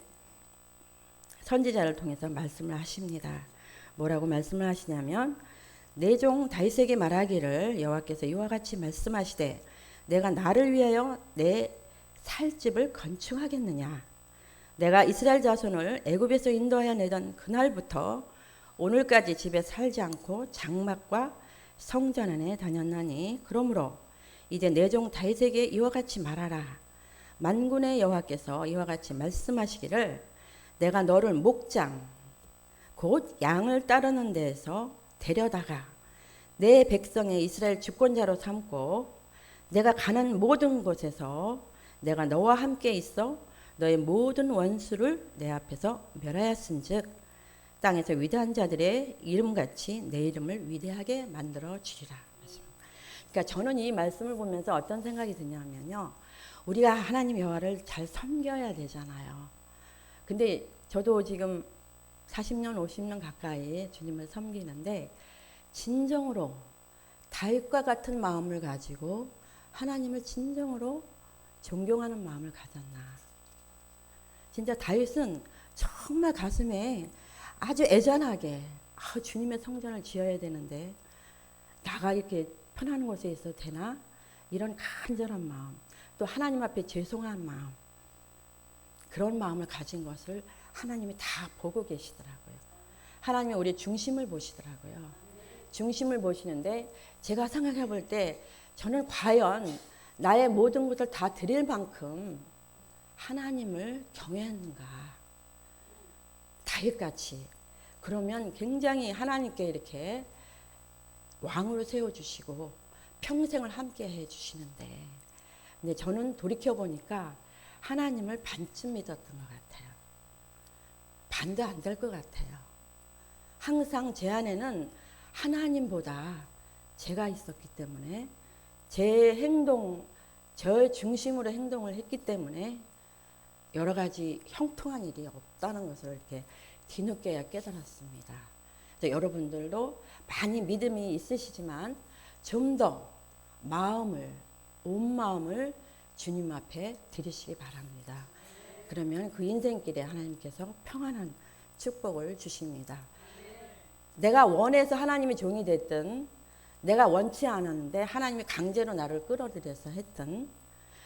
선지자를 통해서 말씀을 하십니다. 뭐라고 말씀을 하시냐면 내 종 다윗에게 말하기를 여호와께서 이와 같이 말씀하시되 내가 나를 위하여 내 살집을 건축하겠느냐. 내가 이스라엘 자손을 애굽에서 인도하여 내던 그날부터 오늘까지 집에 살지 않고 장막과 성전 안에 다녔나니 그러므로 이제 내 종 다윗에게 이와 같이 말하라. 만군의 여호와께서 이와 같이 말씀하시기를 내가 너를 목장 곧 양을 따르는 데에서 데려다가 내 백성의 이스라엘 주권자로 삼고 내가 가는 모든 곳에서 내가 너와 함께 있어 너의 모든 원수를 내 앞에서 멸하였은즉 땅에서 위대한 자들의 이름같이 내 이름을 위대하게 만들어 주리라. 그러니까 저는 이 말씀을 보면서 어떤 생각이 드냐면요. 우리가 하나님 여호와를 잘 섬겨야 되잖아요. 근데 저도 지금 40년, 50년 가까이 주님을 섬기는데 진정으로 다윗과 같은 마음을 가지고 하나님을 진정으로 존경하는 마음을 가졌나. 진짜 다윗은 정말 가슴에 아주 애잔하게 주님의 성전을 지어야 되는데 나가 이렇게 편한 곳에 있어도 되나? 이런 간절한 마음, 또 하나님 앞에 죄송한 마음, 그런 마음을 가진 것을 하나님이 다 보고 계시더라고요. 하나님이 우리 중심을 보시더라고요. 중심을 보시는데 제가 생각해 볼 때 저는 과연 나의 모든 것을 다 드릴 만큼 하나님을 경외하는가. 다윗같이. 그러면 굉장히 하나님께 이렇게 왕으로 세워주시고 평생을 함께 해주시는데 근데 저는 돌이켜보니까 하나님을 반쯤 믿었던 것 같아요. 반도 안 될 것 같아요. 항상 제 안에는 하나님보다 제가 있었기 때문에 제 행동, 저 중심으로 행동을 했기 때문에 여러 가지 형통한 일이 없다는 것을 이렇게 뒤늦게야 깨달았습니다. 여러분들도 많이 믿음이 있으시지만 좀 더 온 마음을 주님 앞에 드리시기 바랍니다. 그러면 그 인생길에 하나님께서 평안한 축복을 주십니다. 내가 원해서 하나님의 종이 됐든 내가 원치 않았는데 하나님이 강제로 나를 끌어들여서 했든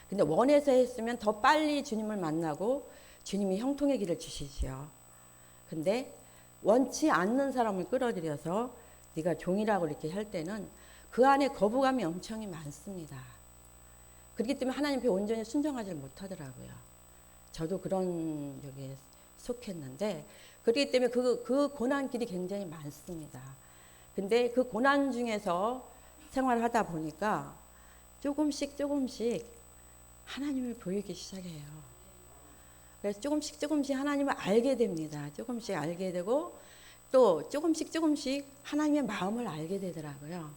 근데 원해서 했으면 더 빨리 주님을 만나고 주님이 형통의 길을 주시죠. 근데 원치 않는 사람을 끌어들여서 네가 종이라고 이렇게 할 때는 그 안에 거부감이 엄청 많습니다. 그렇기 때문에 하나님 앞에 온전히 순종하지 못하더라고요. 저도 그런 여기에 속했는데 그렇기 때문에 그 고난길이 굉장히 많습니다. 근데 그 고난 중에서 생활하다 보니까 조금씩 하나님을 보이기 시작해요. 그래서 조금씩 하나님을 알게 됩니다. 조금씩 알게 되고 또 조금씩 하나님의 마음을 알게 되더라고요.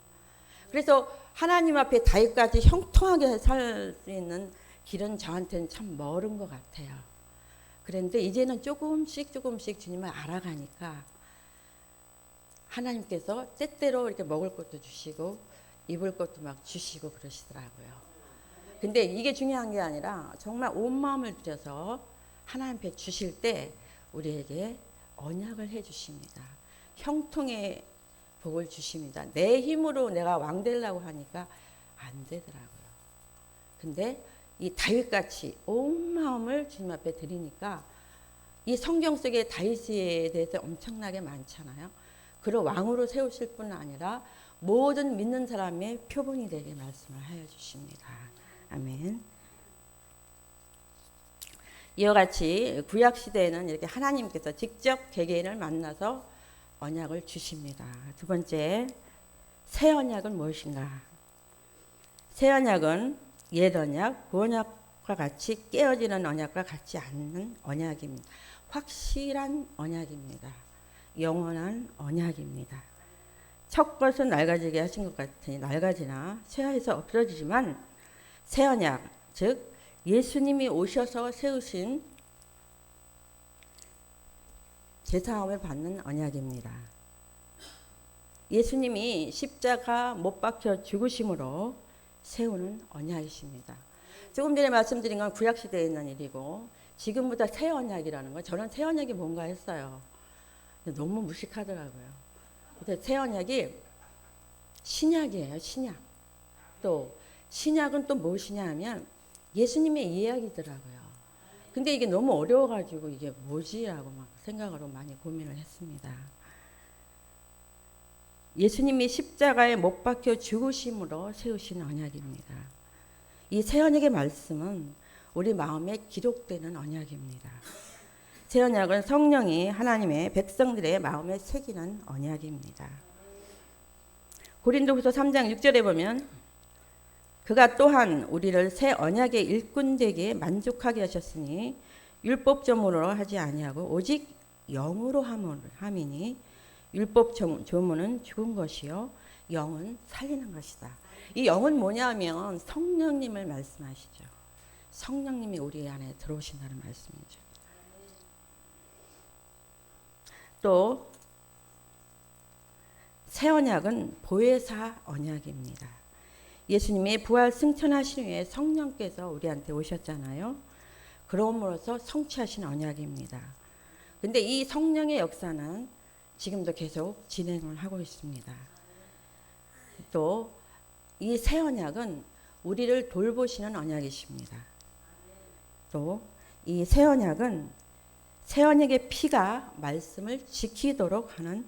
그래서 하나님 앞에 다윗같이 형통하게 살 수 있는 길은 저한테는 참 멀은 것 같아요. 그런데 이제는 조금씩 주님을 알아가니까 하나님께서 때때로 이렇게 먹을 것도 주시고 입을 것도 막 주시고 그러시더라고요. 근데 이게 중요한 게 아니라 정말 온 마음을 들여서 하나님 앞에 주실 때 우리에게 언약을 해 주십니다. 형통의 복을 주십니다. 내 힘으로 내가 왕 되려고 하니까 안 되더라고요. 근데 이 다윗같이 온 마음을 주님 앞에 드리니까 이 성경 속에 다윗에 대해서 엄청나게 많잖아요. 그를 왕으로 세우실 뿐 아니라 모든 믿는 사람의 표본이 되게 말씀을 하여 주십니다. 아멘. 이와 같이 구약 시대에는 이렇게 하나님께서 직접 개개인을 만나서 언약을 주십니다. 두 번째, 새 언약은 무엇인가? 새 언약은 옛 언약, 그 언약과 같이 깨어지는 언약과 같지 않는 언약입니다. 확실한 언약입니다. 영원한 언약입니다. 첫 것은 낡아지게 하신 것 같으니 낡아지나 쇠하여서 없어지지만 새 언약, 즉 예수님이 오셔서 세우신 제사함을 받는 언약입니다. 예수님이 십자가 못 박혀 죽으심으로 세우는 언약이십니다. 조금 전에 말씀드린 건 구약시대에 있는 일이고 지금부터 새 언약이라는 거, 저는 새 언약이 뭔가 했어요. 너무 무식하더라고요. 근데 새 언약이 신약이에요. 신약. 또 신약은 또 무엇이냐 하면 예수님의 이야기더라고요. 근데 이게 너무 어려워가지고 이게 뭐지라고 막 생각으로 많이 고민을 했습니다. 예수님이 십자가에 못 박혀 죽으심으로 세우신 언약입니다. 이 새 언약의 말씀은 우리 마음에 기록되는 언약입니다. 새 언약은 성령이 하나님의 백성들의 마음에 새기는 언약입니다. 고린도후서 3장 6절에 보면 그가 또한 우리를 새 언약의 일꾼 되게 만족하게 하셨으니 율법조문으로 하지 아니하고 오직 영으로 함이니 율법 조문은 죽은 것이요 영은 살리는 것이다. 이 영은 뭐냐면 성령님을 말씀하시죠. 성령님이 우리 안에 들어오신다는 말씀이죠. 또 새 언약은 보혜사 언약입니다. 예수님이 부활 승천하신 후에 성령께서 우리한테 오셨잖아요. 그럼으로써 성취하신 언약입니다. 근데 이 성령의 역사는 지금도 계속 진행을 하고 있습니다. 또 이 새 언약은 우리를 돌보시는 언약이십니다. 또 이 새 언약은 새 언약의 피가 말씀을 지키도록 하는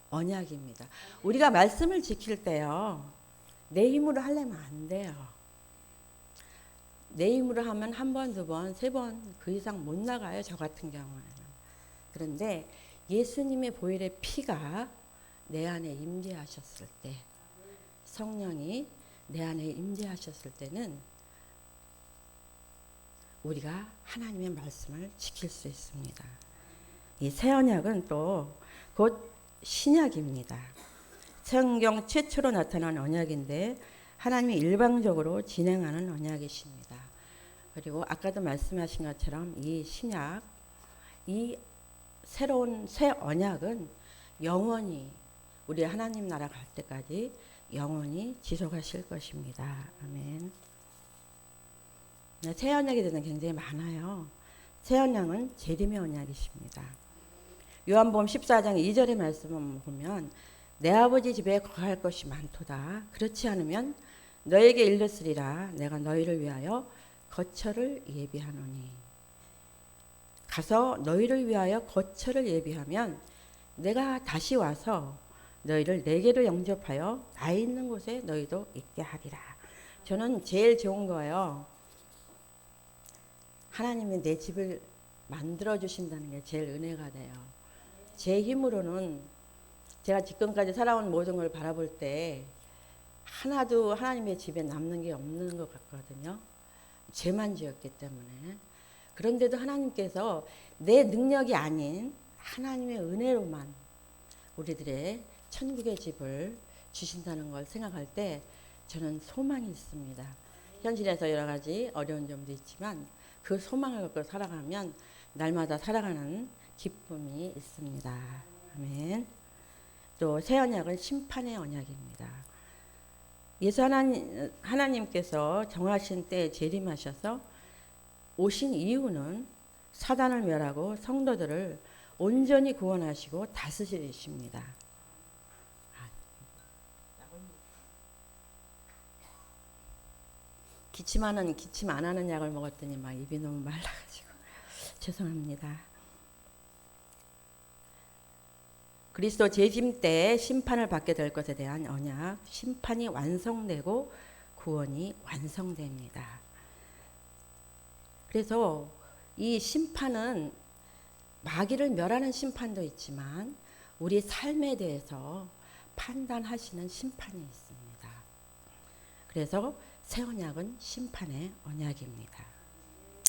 언약입니다. 우리가 말씀을 지킬 때요. 내 힘으로 하려면 안 돼요. 내 힘으로 하면 한 번, 두 번, 세 번 그 이상 못 나가요. 저 같은 경우에는. 그런데 예수님의 보혈의 피가 내 안에 임재하셨을 때, 성령이 내 안에 임재하셨을 때는 우리가 하나님의 말씀을 지킬 수 있습니다. 이 새 언약은 또 곧 신약입니다. 성경 최초로 나타난 언약인데 하나님이 일방적으로 진행하는 언약이십니다. 그리고 아까도 말씀하신 것처럼 이 신약, 이 새로운 새 언약은 영원히 우리 하나님 나라 갈 때까지 영원히 지속하실 것입니다. 아멘. 새 언약에 대해서는 굉장히 많아요. 새 언약은 재림의 언약이십니다. 요한복음 14장 2절의 말씀을 보면 내 아버지 집에 거할 것이 많도다. 그렇지 않으면 너에게 일렀으리라. 내가 너희를 위하여 거처를 예비하노니. 가서 너희를 위하여 거처를 예비하면 내가 다시 와서 너희를 내게로 영접하여 나 있는 곳에 너희도 있게 하리라. 저는 제일 좋은 거예요. 하나님이 내 집을 만들어 주신다는 게 제일 은혜가 돼요. 제 힘으로는 제가 지금까지 살아온 모든 걸 바라볼 때 하나도 하나님의 집에 남는 게 없는 것 같거든요. 죄만 지었기 때문에. 그런데도 하나님께서 내 능력이 아닌 하나님의 은혜로만 우리들의 천국의 집을 주신다는 걸 생각할 때 저는 소망이 있습니다. 현실에서 여러 가지 어려운 점도 있지만 그 소망을 갖고 살아가면 날마다 살아가는 기쁨이 있습니다. 아멘. 또 새 언약은 심판의 언약입니다. 예수 하나님께서 정하신 때에 재림하셔서 오신 이유는 사단을 멸하고 성도들을 온전히 구원하시고 다스리십니다. 기침 안 하는 약을 먹었더니 막 입이 너무 말라가지고 죄송합니다. 그리스도 재림 때 심판을 받게 될 것에 대한 언약, 심판이 완성되고 구원이 완성됩니다. 그래서 이 심판은 마귀를 멸하는 심판도 있지만 우리 삶에 대해서 판단하시는 심판이 있습니다. 그래서 새 언약은 심판의 언약입니다.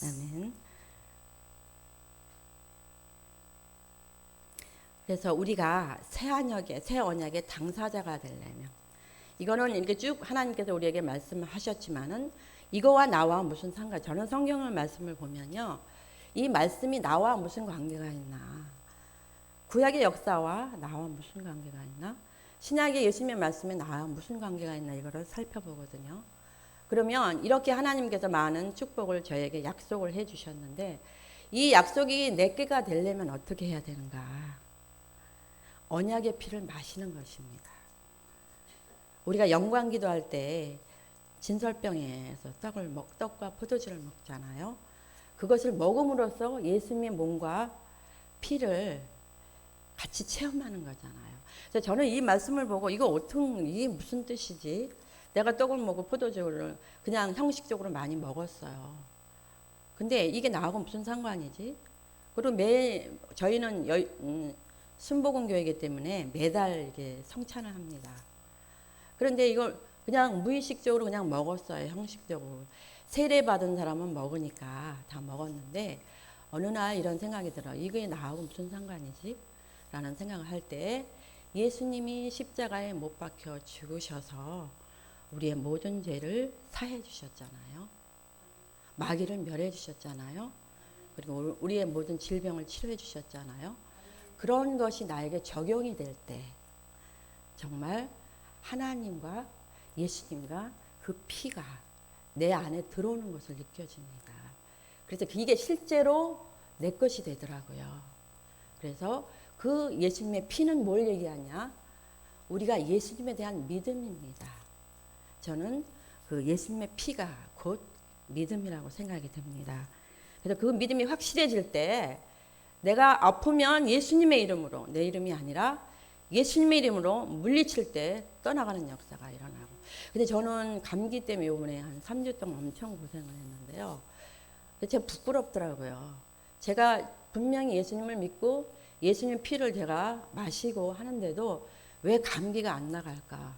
아멘. 그래서 우리가 새 언약의 당사자가 되려면 이거는 이렇게 쭉 하나님께서 우리에게 말씀하셨지만은 이거와 나와 무슨 상관? 저는 성경의 말씀을 보면요, 이 말씀이 나와 무슨 관계가 있나? 구약의 역사와 나와 무슨 관계가 있나? 신약의 예수님의 말씀에 나와 무슨 관계가 있나? 이거를 살펴보거든요. 그러면 이렇게 하나님께서 많은 축복을 저에게 약속을 해주셨는데 이 약속이 내게가 되려면 어떻게 해야 되는가? 언약의 피를 마시는 것입니다. 우리가 영광 기도할 때 진설병에서 떡과 포도주를 먹잖아요. 그것을 먹음으로써 예수님의 몸과 피를 같이 체험하는 거잖아요. 그래서 저는 이 말씀을 보고 이게 무슨 뜻이지? 내가 떡을 먹고 포도주를 그냥 형식적으로 많이 먹었어요. 근데 이게 나하고 무슨 상관이지? 그리고 저희는 순복음 교회이기 때문에 매달 이게 성찬을 합니다. 그런데 이걸 그냥 무의식적으로 그냥 먹었어요. 형식적으로. 세례 받은 사람은 먹으니까 다 먹었는데 어느 날 이런 생각이 들어요. 이게 나하고 무슨 상관이지? 라는 생각을 할 때 예수님이 십자가에 못 박혀 죽으셔서 우리의 모든 죄를 사해 주셨잖아요. 마귀를 멸해 주셨잖아요. 그리고 우리의 모든 질병을 치료해 주셨잖아요. 그런 것이 나에게 적용이 될 때 정말 하나님과 예수님과 그 피가 내 안에 들어오는 것을 느껴집니다. 그래서 이게 실제로 내 것이 되더라고요. 그래서 그 예수님의 피는 뭘 얘기하냐? 우리가 예수님에 대한 믿음입니다. 저는 그 예수님의 피가 곧 믿음이라고 생각이 됩니다. 그래서 그 믿음이 확실해질 때 내가 아프면 예수님의 이름으로, 내 이름이 아니라 예수님의 이름으로 물리칠 때 떠나가는 역사가 일어나고. 근데 저는 감기 때문에 요번에 한 3주 동안 엄청 고생을 했는데요. 제가 부끄럽더라고요. 제가 분명히 예수님을 믿고 예수님 피를 제가 마시고 하는데도 왜 감기가 안 나갈까?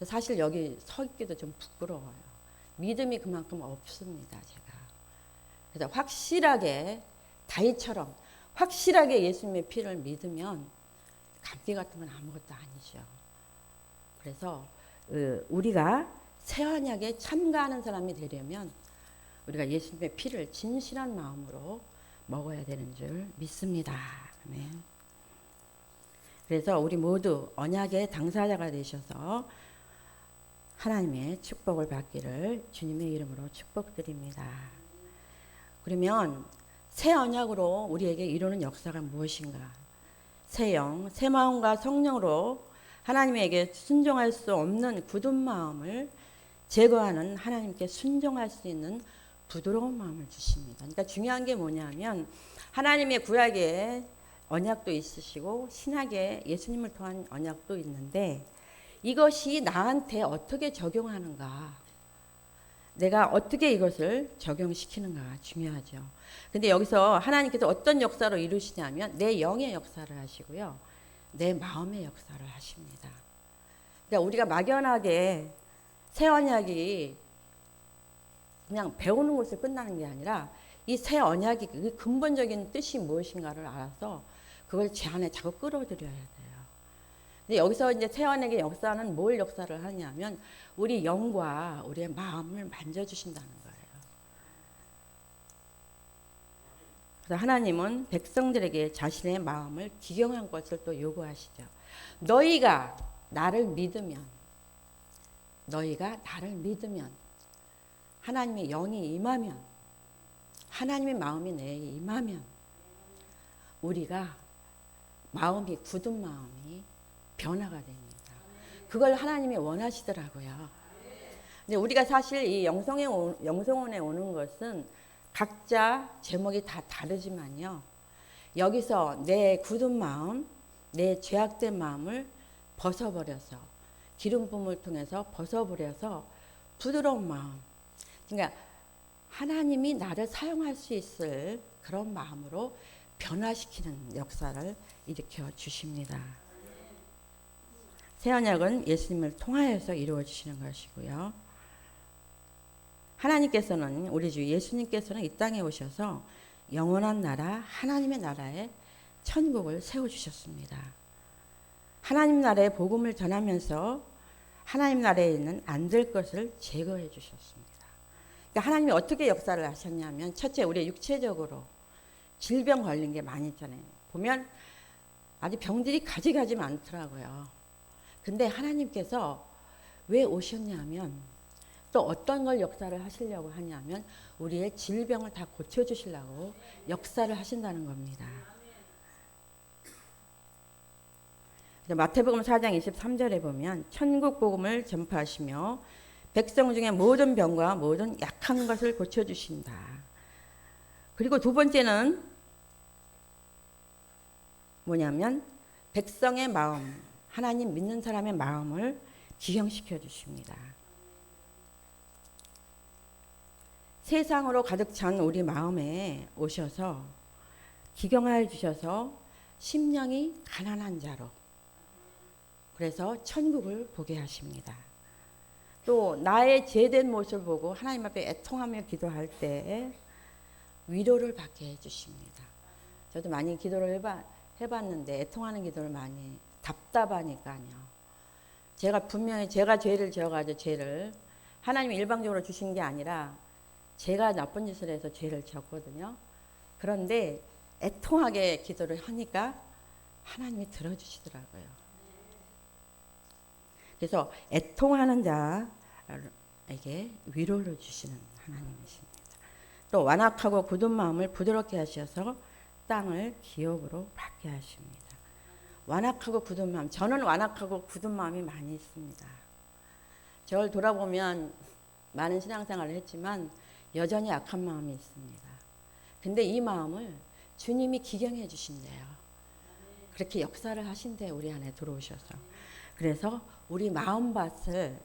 사실 여기 서 있기도 좀 부끄러워요. 믿음이 그만큼 없습니다, 제가. 그래서 확실하게 다윗처럼 확실하게 예수님의 피를 믿으면 감기 같은 건 아무것도 아니죠. 그래서 우리가 새 언약에 참가하는 사람이 되려면 우리가 예수님의 피를 진실한 마음으로 먹어야 되는 줄 믿습니다. 아멘. 그래서 우리 모두 언약의 당사자가 되셔서 하나님의 축복을 받기를 주님의 이름으로 축복드립니다. 그러면 새 언약으로 우리에게 이루는 역사가 무엇인가? 새 영, 새 마음과 성령으로 하나님에게 순종할 수 없는 굳은 마음을 제거하는 하나님께 순종할 수 있는 부드러운 마음을 주십니다. 그러니까 중요한 게 뭐냐면 하나님의 구약에 언약도 있으시고 신약에 예수님을 통한 언약도 있는데 이것이 나한테 어떻게 적용하는가, 내가 어떻게 이것을 적용시키는가가 중요하죠. 근데 여기서 하나님께서 어떤 역사로 이루시냐면 내 영의 역사를 하시고요, 내 마음의 역사를 하십니다. 그러니까 우리가 막연하게 새 언약이 그냥 배우는 것을 끝나는 게 아니라 이 새 언약이 그 근본적인 뜻이 무엇인가를 알아서 그걸 제 안에 자꾸 끌어들여야 돼요. 근데 여기서 이제 새 언약의 역사는 뭘 역사를 하냐면 우리 영과 우리의 마음을 만져주신다는 거예요. 그래서 하나님은 백성들에게 자신의 마음을 기경한 것을 또 요구하시죠. 너희가 나를 믿으면 하나님의 영이 임하면, 하나님의 마음이 내에 임하면 우리가 마음이 굳은 마음이 변화가 됩니다. 그걸 하나님이 원하시더라고요. 근데 우리가 사실 이 영성원에 오는 것은 각자 제목이 다 다르지만요, 여기서 내 굳은 마음, 내 죄악된 마음을 벗어버려서 기름 부음을 통해서 벗어버려서 부드러운 마음, 그러니까 하나님이 나를 사용할 수 있을 그런 마음으로 변화시키는 역사를 일으켜 주십니다. 새 언약은 예수님을 통하여서 이루어지시는 것이고요. 하나님께서는, 우리 주 예수님께서는 이 땅에 오셔서 영원한 나라, 하나님의 나라에 천국을 세워주셨습니다. 하나님 나라의 복음을 전하면서 하나님 나라에 있는 안 될 것을 제거해 주셨습니다. 그러니까 하나님이 어떻게 역사를 하셨냐면, 첫째, 우리 육체적으로 질병 걸린 게 많이 있잖아요. 보면 아주 병들이 가지가지 많더라고요. 근데 하나님께서 왜 오셨냐면, 또 어떤 걸 역사를 하시려고 하냐면 우리의 질병을 다 고쳐주시려고 역사를 하신다는 겁니다. 마태복음 4장 23절에 보면 천국 복음을 전파하시며 백성 중에 모든 병과 모든 약한 것을 고쳐주신다. 그리고 두 번째는 뭐냐면 백성의 마음, 하나님 믿는 사람의 마음을 기경시켜 주십니다. 세상으로 가득 찬 우리 마음에 오셔서 기경하여 주셔서 심령이 가난한 자로, 그래서 천국을 보게 하십니다. 또 나의 죄된 모습을 보고 하나님 앞에 애통하며 기도할 때 위로를 받게 해주십니다. 저도 많이 기도를 해봤는데 애통하는 기도를 많이, 답답하니까요. 제가 분명히 제가 죄를 지어가지고 죄를 하나님이 일방적으로 주신 게 아니라 제가 나쁜 짓을 해서 죄를 지었거든요. 그런데 애통하게 기도를 하니까 하나님이 들어주시더라고요. 그래서 애통하는 자에게 위로를 주시는 하나님이십니다. 또 완악하고 굳은 마음을 부드럽게 하셔서 땅을 기업으로 받게 하십니다. 완악하고 굳은 마음, 저는 완악하고 굳은 마음이 많이 있습니다. 저를 돌아보면 많은 신앙생활을 했지만 여전히 약한 마음이 있습니다. 근데 이 마음을 주님이 기경해 주신대요. 그렇게 역사를 하신대요, 우리 안에 들어오셔서. 그래서 우리 마음밭을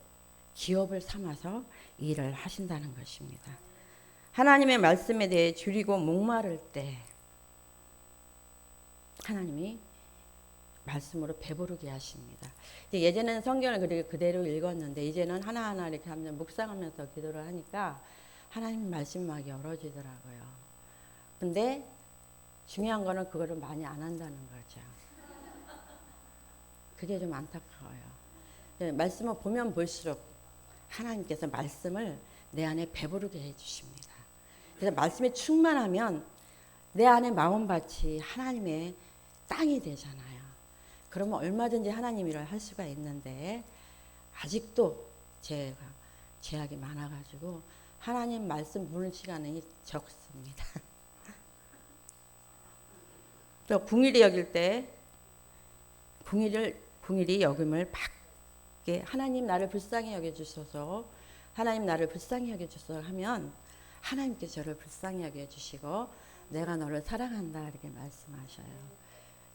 기업을 삼아서 일을 하신다는 것입니다. 하나님의 말씀에 대해 줄이고 목마를 때 하나님이 말씀으로 배부르게 하십니다. 예전에는 성경을 그대로 읽었는데 이제는 하나하나 이렇게 하면 묵상하면서 기도를 하니까 하나님 말씀 막 열어지더라고요. 근데 중요한 거는 그거를 많이 안 한다는 거죠. 그게 좀 안타까워요. 말씀을 보면 볼수록 하나님께서 말씀을 내 안에 배부르게 해주십니다. 그래서 말씀에 충만하면 내 안에 마음밭이 하나님의 땅이 되잖아요. 그러면 얼마든지 하나님 일을 할 수가 있는데 아직도 제가 죄악이 많아가지고 하나님 말씀 보는 시간이 적습니다. 또 궁일이 여길 때 궁일이 여김을 받게, 하나님 나를 불쌍히 여겨주셔서, 하나님 나를 불쌍히 여겨주셔서 하면 하나님께서 저를 불쌍히 여겨주시고 내가 너를 사랑한다 이렇게 말씀하셔요.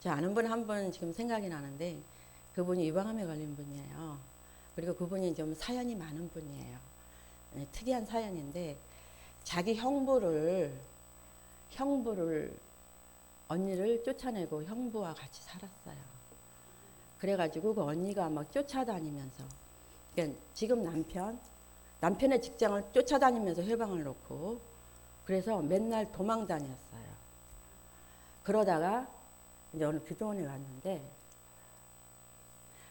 저 아는 분 한 분 지금 생각이 나는데 그분이 유방암에 걸린 분이에요. 그리고 그분이 좀 사연이 많은 분이에요. 네, 특이한 사연인데 자기 형부를 언니를 쫓아내고 형부와 같이 살았어요. 그래가지고 그 언니가 막 쫓아다니면서 그러니까 지금 남편의 직장을 쫓아다니면서 회방을 놓고 그래서 맨날 도망 다녔어요. 그러다가 이제 어느 기도원에 왔는데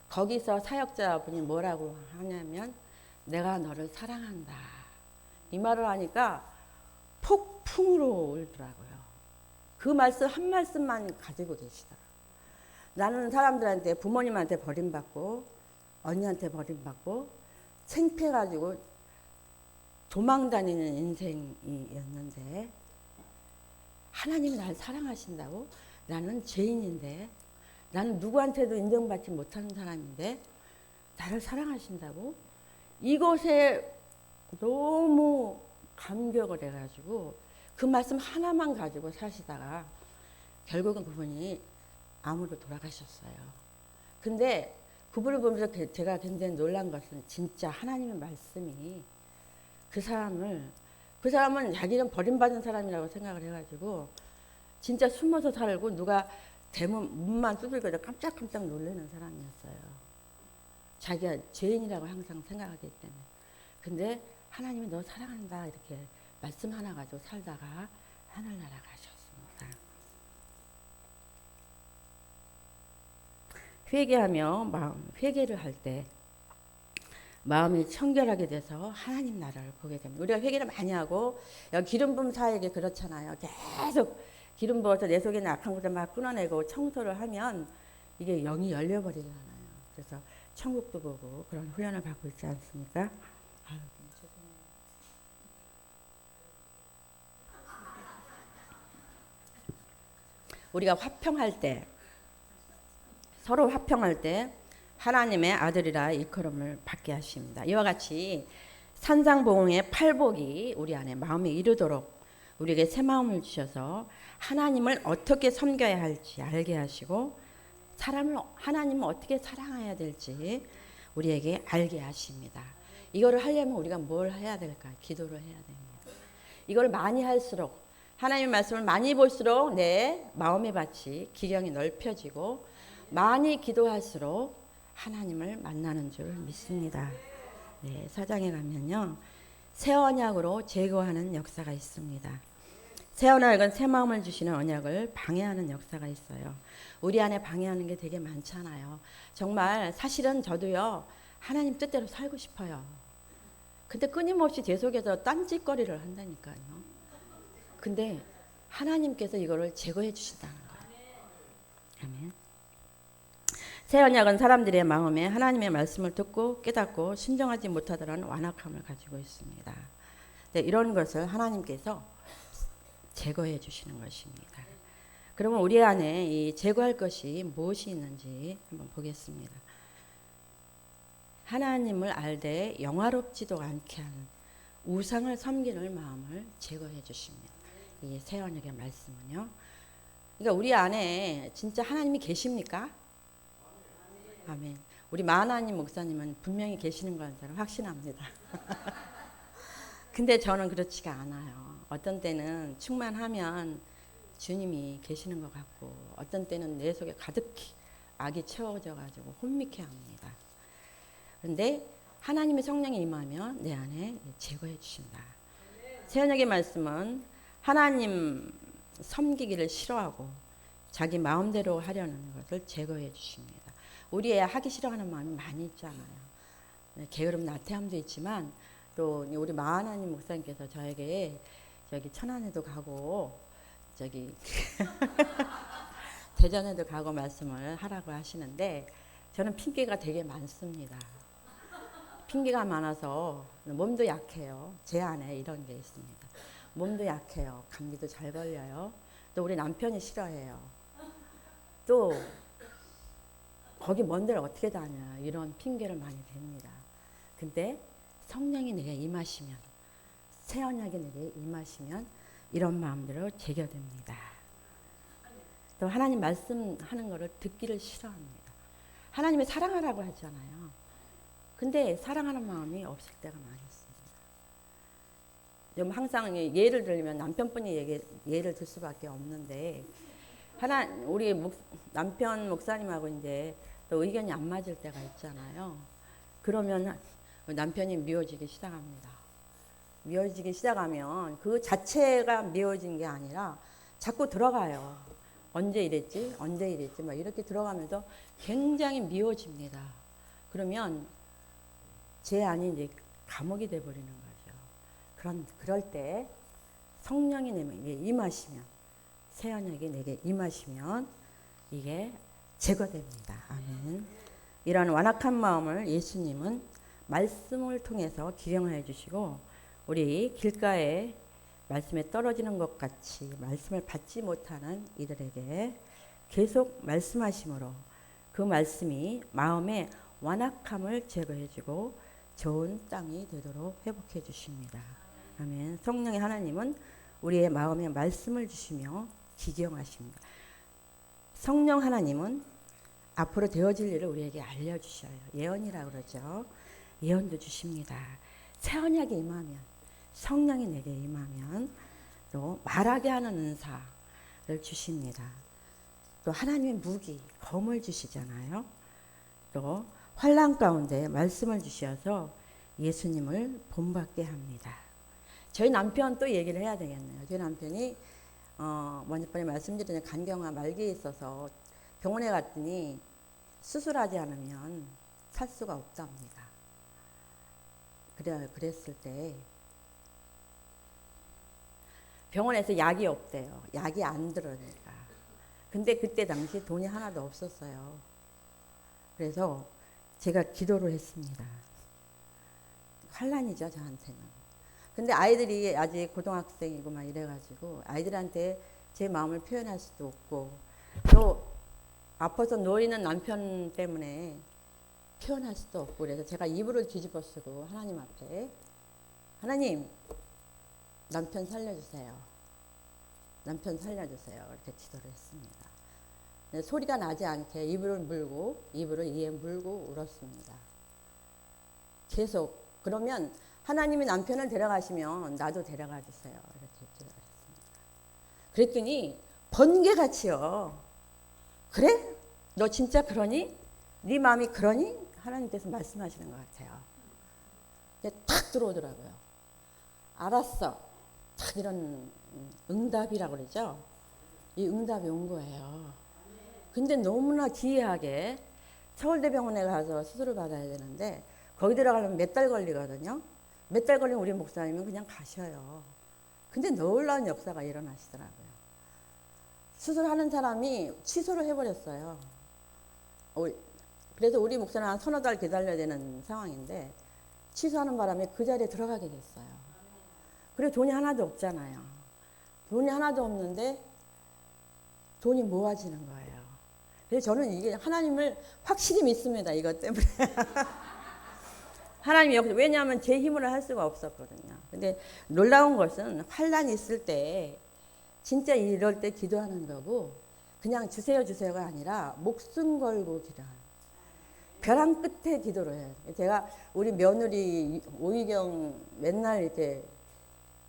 거기서 사역자분이 뭐라고 하냐면 내가 너를 사랑한다. 이 말을 하니까 폭풍으로 울더라고요. 그 말씀 한 말씀만 가지고 계시더라고요. 나는 사람들한테 부모님한테 버림받고 언니한테 버림받고 창피해가지고 도망다니는 인생이었는데 하나님이 날 사랑하신다고? 나는 죄인인데 나는 누구한테도 인정받지 못하는 사람인데 나를 사랑하신다고? 이것에 너무 감격을 해가지고 그 말씀 하나만 가지고 사시다가 결국은 그분이 암으로 돌아가셨어요. 근데 그분을 보면서 제가 굉장히 놀란 것은 진짜 하나님의 말씀이 그 사람은 자기는 버림받은 사람이라고 생각을 해가지고 진짜 숨어서 살고 누가 대문 문만 두들겨도 깜짝깜짝 놀라는 사람이었어요. 자기가 죄인이라고 항상 생각하기 때문에. 근데 하나님이 너 사랑한다 이렇게 말씀 하나 가지고 살다가 하늘나라 가셨습니다. 회개하며 회개를 할 때 마음이 청결하게 돼서 하나님 나라를 보게 됩니다. 우리가 회개를 많이 하고 기름 부음 사역이 그렇잖아요. 계속 기름 부어서 내 속에 있는 악한 것을 막 끊어내고 청소를 하면 이게 영이 열려버리잖아요. 그래서 천국도 보고 그런 훈련을 받고 있지 않습니까? 아유, 죄송해요. 우리가 화평할 때 서로 화평할 때 하나님의 아들이라 일컬음을 받게 하십니다. 이와 같이 산상보응의 팔복이 우리 안에 마음에 이르도록 우리에게 새 마음을 주셔서 하나님을 어떻게 섬겨야 할지 알게 하시고 하나님을 어떻게 사랑해야 될지 우리에게 알게 하십니다. 이거를 하려면 우리가 뭘 해야 될까? 기도를 해야 됩니다. 이걸 많이 할수록 하나님의 말씀을 많이 볼수록 내 마음의 밭이 기량이 넓혀지고 많이 기도할수록 하나님을 만나는 줄 믿습니다. 네, 사장에 가면요. 새 언약으로 제거하는 역사가 있습니다. 새 언약은 새 마음을 주시는 언약을 방해하는 역사가 있어요. 우리 안에 방해하는 게 되게 많잖아요. 정말 사실은 저도요. 하나님 뜻대로 살고 싶어요. 근데 끊임없이 제 속에서 딴짓거리를 한다니까요. 근데 하나님께서 이거를 제거해 주신다는 거예요. 아멘. 새 언약은 사람들의 마음에 하나님의 말씀을 듣고 깨닫고 순종하지 못하더라는 완악함을 가지고 있습니다. 네, 이런 것을 하나님께서 제거해 주시는 것입니다. 그러면 우리 안에 이 제거할 것이 무엇이 있는지 한번 보겠습니다. 하나님을 알되 영화롭지도 않게 하는 우상을 섬기는 마음을 제거해 주십니다. 이 새 언약의 말씀은요. 그러니까 우리 안에 진짜 하나님이 계십니까? 아멘. 우리 마하나님 목사님은 분명히 계시는 건 저는 확신합니다. 근데 저는 그렇지가 않아요. 어떤 때는 충만하면 주님이 계시는 것 같고 어떤 때는 내 속에 가득히 악이 채워져 가지고 혼미케 합니다. 그런데 하나님의 성령이 임하면 내 안에 제거해 주신다. 새 언약의 말씀은 하나님 섬기기를 싫어하고 자기 마음대로 하려는 것을 제거해 주십니다. 우리의 하기 싫어하는 마음이 많이 있잖아요. 게으름 나태함도 있지만 또 우리 마하나님 목사님께서 저에게 저기 천안에도 가고 저기 대전에도 가고 말씀을 하라고 하시는데 저는 핑계가 되게 많습니다. 핑계가 많아서 몸도 약해요. 제 안에 이런 게 있습니다. 몸도 약해요. 감기도 잘 걸려요. 또 우리 남편이 싫어해요. 또 거기 먼 데를 어떻게 다녀요? 이런 핑계를 많이 댑니다. 근데 성령이 내게 임하시면 새 언약이 내게 임하시면 이런 마음대로 제겨됩니다. 또 하나님 말씀하는 것을 듣기를 싫어합니다. 하나님이 사랑하라고 하잖아요. 근데 사랑하는 마음이 없을 때가 많이 있습니다. 좀 항상 예를 들면 남편분이 예를 들 수밖에 없는데 우리 남편 목사님하고 이제 또 의견이 안 맞을 때가 있잖아요. 그러면 남편이 미워지기 시작합니다. 미워지기 시작하면 그 자체가 미워진 게 아니라 자꾸 들어가요. 언제 이랬지? 언제 이랬지? 막 이렇게 들어가면서 굉장히 미워집니다. 그러면 제 안이 이제 감옥이 돼버리는 거죠. 그럴 때 성령이 내게 임하시면, 새 언약이 내게 임하시면 이게 제거됩니다. 아멘. 이런 완악한 마음을 예수님은 말씀을 통해서 기령하여 주시고, 우리 길가에 말씀에 떨어지는 것 같이 말씀을 받지 못하는 이들에게 계속 말씀하심으로 그 말씀이 마음의 완악함을 제거해 주고 좋은 땅이 되도록 회복해 주십니다. 아멘. 성령의 하나님은 우리의 마음에 말씀을 주시며 기경하십니다. 성령 하나님은 앞으로 되어질 일을 우리에게 알려주셔요. 예언이라고 그러죠. 예언도 주십니다. 새 언약이 임하면, 성령이 내게 임하면 또 말하게 하는 은사를 주십니다. 또 하나님의 무기, 검을 주시잖아요. 또 환난 가운데 말씀을 주셔서 예수님을 본받게 합니다. 저희 남편 또 얘기를 해야 되겠네요. 저희 남편이 먼저번에 말씀드린 간경화 말기에 있어서 병원에 갔더니 수술하지 않으면 살 수가 없답니다. 그랬을 때 병원에서 약이 없대요. 약이 안 들어오니까. 근데 그때 당시 돈이 하나도 없었어요. 그래서 제가 기도를 했습니다. 환난이죠, 저한테는. 근데 아이들이 아직 고등학생이고 막 이래가지고 아이들한테 제 마음을 표현할 수도 없고 또 아파서 놓이는 남편 때문에 표현할 수도 없고 그래서 제가 이불을 뒤집어 쓰고 하나님 앞에 하나님 남편 살려주세요. 남편 살려주세요. 이렇게 기도를 했습니다. 소리가 나지 않게 이불을 이에 물고 울었습니다. 계속 그러면 하나님이 남편을 데려가시면 나도 데려가 주세요. 이렇게 기도를 했습니다. 그랬더니 번개같이요. 그래? 너 진짜 그러니? 네 마음이 그러니? 하나님께서 말씀하시는 것 같아요. 탁 들어오더라고요. 알았어. 탁 이런 응답이라고 그러죠. 이 응답이 온 거예요. 근데 너무나 기이하게 서울대병원에 가서 수술을 받아야 되는데 거기 들어가려면 몇 달 걸리거든요. 몇 달 걸리면 우리 목사님은 그냥 가셔요. 근데 놀라운 역사가 일어나시더라고요. 수술하는 사람이 취소를 해버렸어요. 그래서 우리 목사는 한 서너 달 기다려야 되는 상황인데 취소하는 바람에 그 자리에 들어가게 됐어요. 그리고 돈이 하나도 없잖아요. 돈이 하나도 없는데 돈이 모아지는 거예요. 그래서 저는 이게 하나님을 확실히 믿습니다. 이것 때문에. 하나님이 여기서 왜냐하면 제 힘으로 할 수가 없었거든요. 근데 놀라운 것은 환난이 있을 때 진짜 이럴 때 기도하는 거고 그냥 주세요 주세요가 아니라 목숨 걸고 기도하는 벼랑 끝에 기도를 해요. 제가 우리 며느리 오희경 맨날 이렇게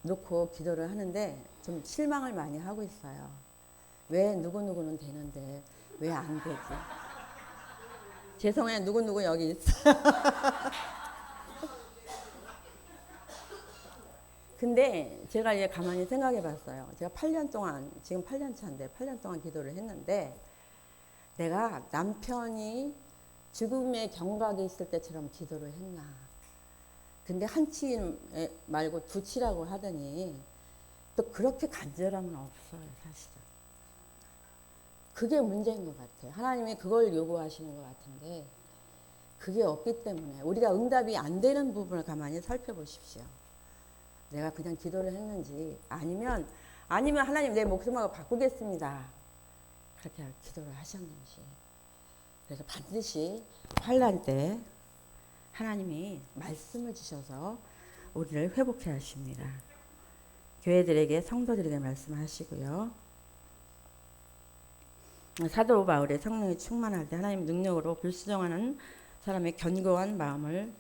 놓고 기도를 하는데 좀 실망을 많이 하고 있어요. 왜 누구누구는 되는데 왜 안 되지? 죄송해요. 누구누구 여기 있어요. 근데 제가 이제 가만히 생각해 봤어요. 제가 8년 동안, 지금 8년 차인데 8년 동안 기도를 했는데 내가 남편이 죽음의 경각에 있을 때처럼 기도를 했나. 근데 한 치 말고 두 치라고 하더니 또 그렇게 간절함은 없어요, 사실은. 그게 문제인 것 같아요. 하나님이 그걸 요구하시는 것 같은데 그게 없기 때문에 우리가 응답이 안 되는 부분을 가만히 살펴보십시오. 내가 그냥 기도를 했는지 아니면 하나님 내 목숨하고 바꾸겠습니다. 그렇게 기도를 하셨는지. 그래서 반드시 환난 때 하나님이 말씀을 주셔서 우리를 회복해 하십니다. 교회들에게 성도들에게 말씀하시고요. 사도 바울의 성령이 충만할 때 하나님 능력으로 불순종하는 사람의 견고한 마음을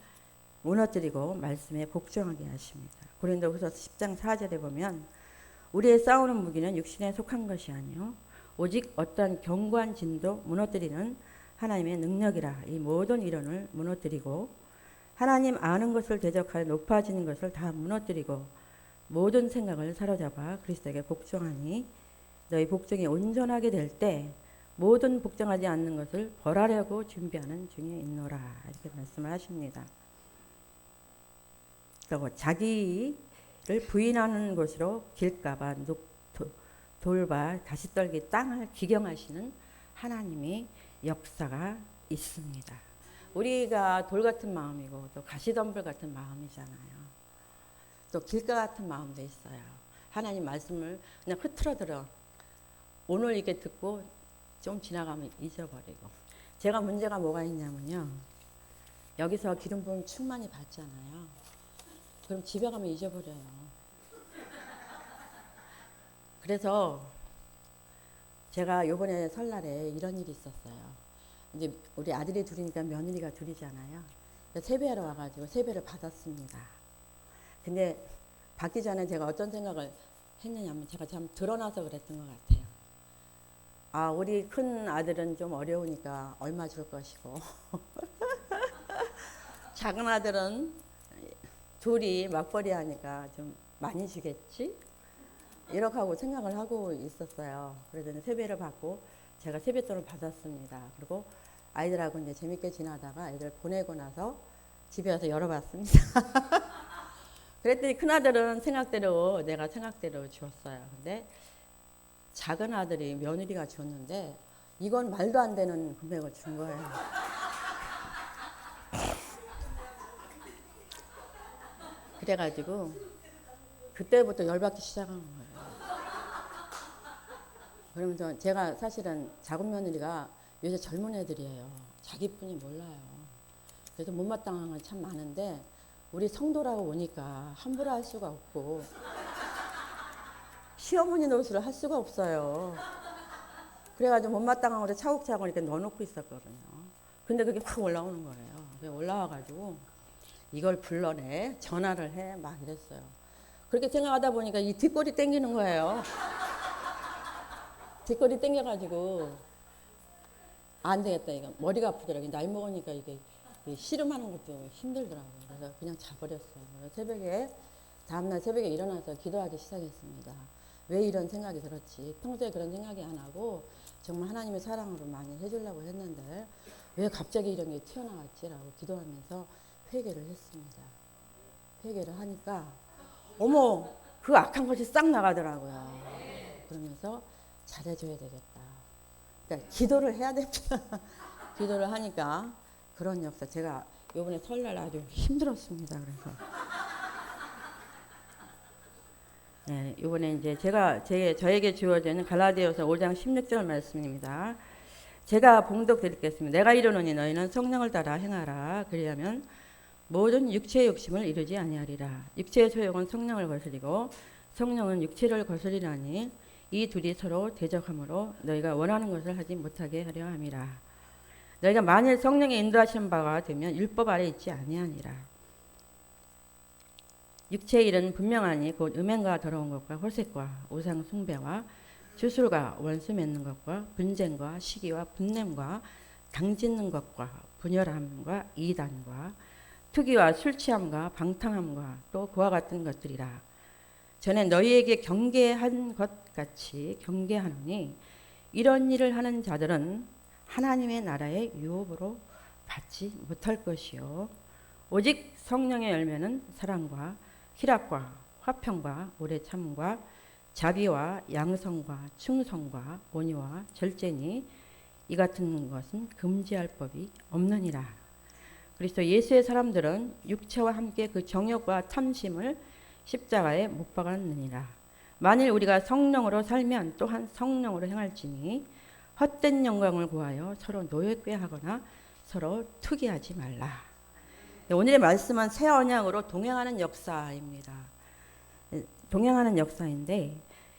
무너뜨리고 말씀에 복종하게 하십니다. 고린도후서 10장 4절에 보면 우리의 싸우는 무기는 육신에 속한 것이 아니요 오직 어떠한 견고한 진도 무너뜨리는 하나님의 능력이라. 이 모든 이론을 무너뜨리고 하나님 아는 것을 대적하여 높아지는 것을 다 무너뜨리고 모든 생각을 사로잡아 그리스도에게 복종하니 너희 복종이 온전하게 될 때 모든 복종하지 않는 것을 벌하려고 준비하는 중에 있노라. 이렇게 말씀을 하십니다. 그리고 자기를 부인하는 곳으로 길가봐 돌바 다시 떨기 땅을 기경하시는 하나님의 역사가 있습니다. 우리가 돌 같은 마음이고 또 가시덤불 같은 마음이잖아요. 또 길가 같은 마음도 있어요. 하나님 말씀을 그냥 흐트러들어 오늘 이렇게 듣고 좀 지나가면 잊어버리고. 제가 문제가 뭐가 있냐면요. 여기서 기름 부음 충만히 받잖아요. 그럼 집에 가면 잊어버려요. 그래서 제가 요번에 설날에 이런 일이 있었어요. 이제 우리 아들이 둘이니까 며느리가 둘이잖아요. 세배하러 와가지고 세배를 받았습니다. 근데 받기 전에 제가 어떤 생각을 했느냐면 제가 참 드러나서 그랬던 것 같아요. 아, 우리 큰 아들은 좀 어려우니까 얼마 줄 것이고 작은 아들은 둘이 맞벌이 하니까 좀 많이 주겠지? 이렇게 하고 생각을 하고 있었어요. 그래서 세배를 받고 제가 세뱃돈을 받았습니다. 그리고 아이들하고 이제 재밌게 지나다가 아이들 보내고 나서 집에 와서 열어봤습니다. 그랬더니 큰아들은 생각대로 내가 생각대로 주었어요. 근데 작은 아들이 며느리가 줬는데 이건 말도 안 되는 금액을 준 거예요. 그래가지고 그때부터 열받기 시작한 거예요. 그러면서 제가 사실은 작은 며느리가 요새 젊은 애들이에요. 자기뿐이 몰라요. 그래서 못마땅한 건 참 많은데 우리 성도라고 오니까 함부로 할 수가 없고 시어머니 노릇을 할 수가 없어요. 그래가지고 못마땅한 거를 차곡차곡 이렇게 넣어놓고 있었거든요. 근데 그게 확 올라오는 거예요. 그게 올라와가지고 이걸 불러내, 전화를 해, 막 이랬어요. 그렇게 생각하다 보니까 이 뒷골이 땡기는 거예요. 뒷골이 땡겨가지고 안 되겠다 이거. 머리가 아프더라고요. 나이 먹으니까 이게 씨름하는 것도 힘들더라고요. 그래서 그냥 자버렸어요. 새벽에 다음날 새벽에 일어나서 기도하기 시작했습니다. 왜 이런 생각이 들었지? 평소에 그런 생각이 안 하고 정말 하나님의 사랑으로 많이 해주려고 했는데 왜 갑자기 이런 게 튀어나왔지라고 기도하면서 회개를 했습니다. 회개를 하니까 어머 그 악한 것이 싹 나가더라고요. 그러면서 잘해줘야 되겠다. 그러니까 기도를 해야 됩니다. 기도를 하니까 그런 역사. 제가 요번에 설날 아주 힘들었습니다. 그래서 네, 이번에 이제 저에게 주어지는 갈라디아서 5장 16절 말씀입니다. 제가 봉독 드리겠습니다. 내가 이르노니 너희는 성령을 따라 행하라. 그리하면 모든 육체의 욕심을 이루지 아니하리라. 육체의 소욕은 성령을 거스리고 성령은 육체를 거스리나니 이 둘이 서로 대적하므로 너희가 원하는 것을 하지 못하게 하려 함이라. 너희가 만일 성령의 인도하시는 바가 되면 율법 아래 있지 아니하니라. 육체의 일은 분명하니 곧 음행과 더러운 것과 홀색과 우상 숭배와 주술과 원수 맺는 것과 분쟁과 시기와 분냄과 당짓는 것과 분열함과 이단과 투기와 술 취함과 방탕함과 또 그와 같은 것들이라. 전에 너희에게 경계한 것 같이 경계하노니 이런 일을 하는 자들은 하나님의 나라의 유업으로 받지 못할 것이요 오직 성령의 열매는 사랑과 희락과 화평과 오래 참음과 자비와 양성과 충성과 온유와 절제니 이 같은 것은 금지할 법이 없느니라. 그리스도 예수의 사람들은 육체와 함께 그 정욕과 탐심을 십자가에 못 박았느니라. 만일 우리가 성령으로 살면 또한 성령으로 행할지니 헛된 영광을 구하여 서로 노예꾀하거나 서로 투기하지 말라. 오늘의 말씀은 새 언약으로 동행하는 역사입니다. 동행하는 역사인데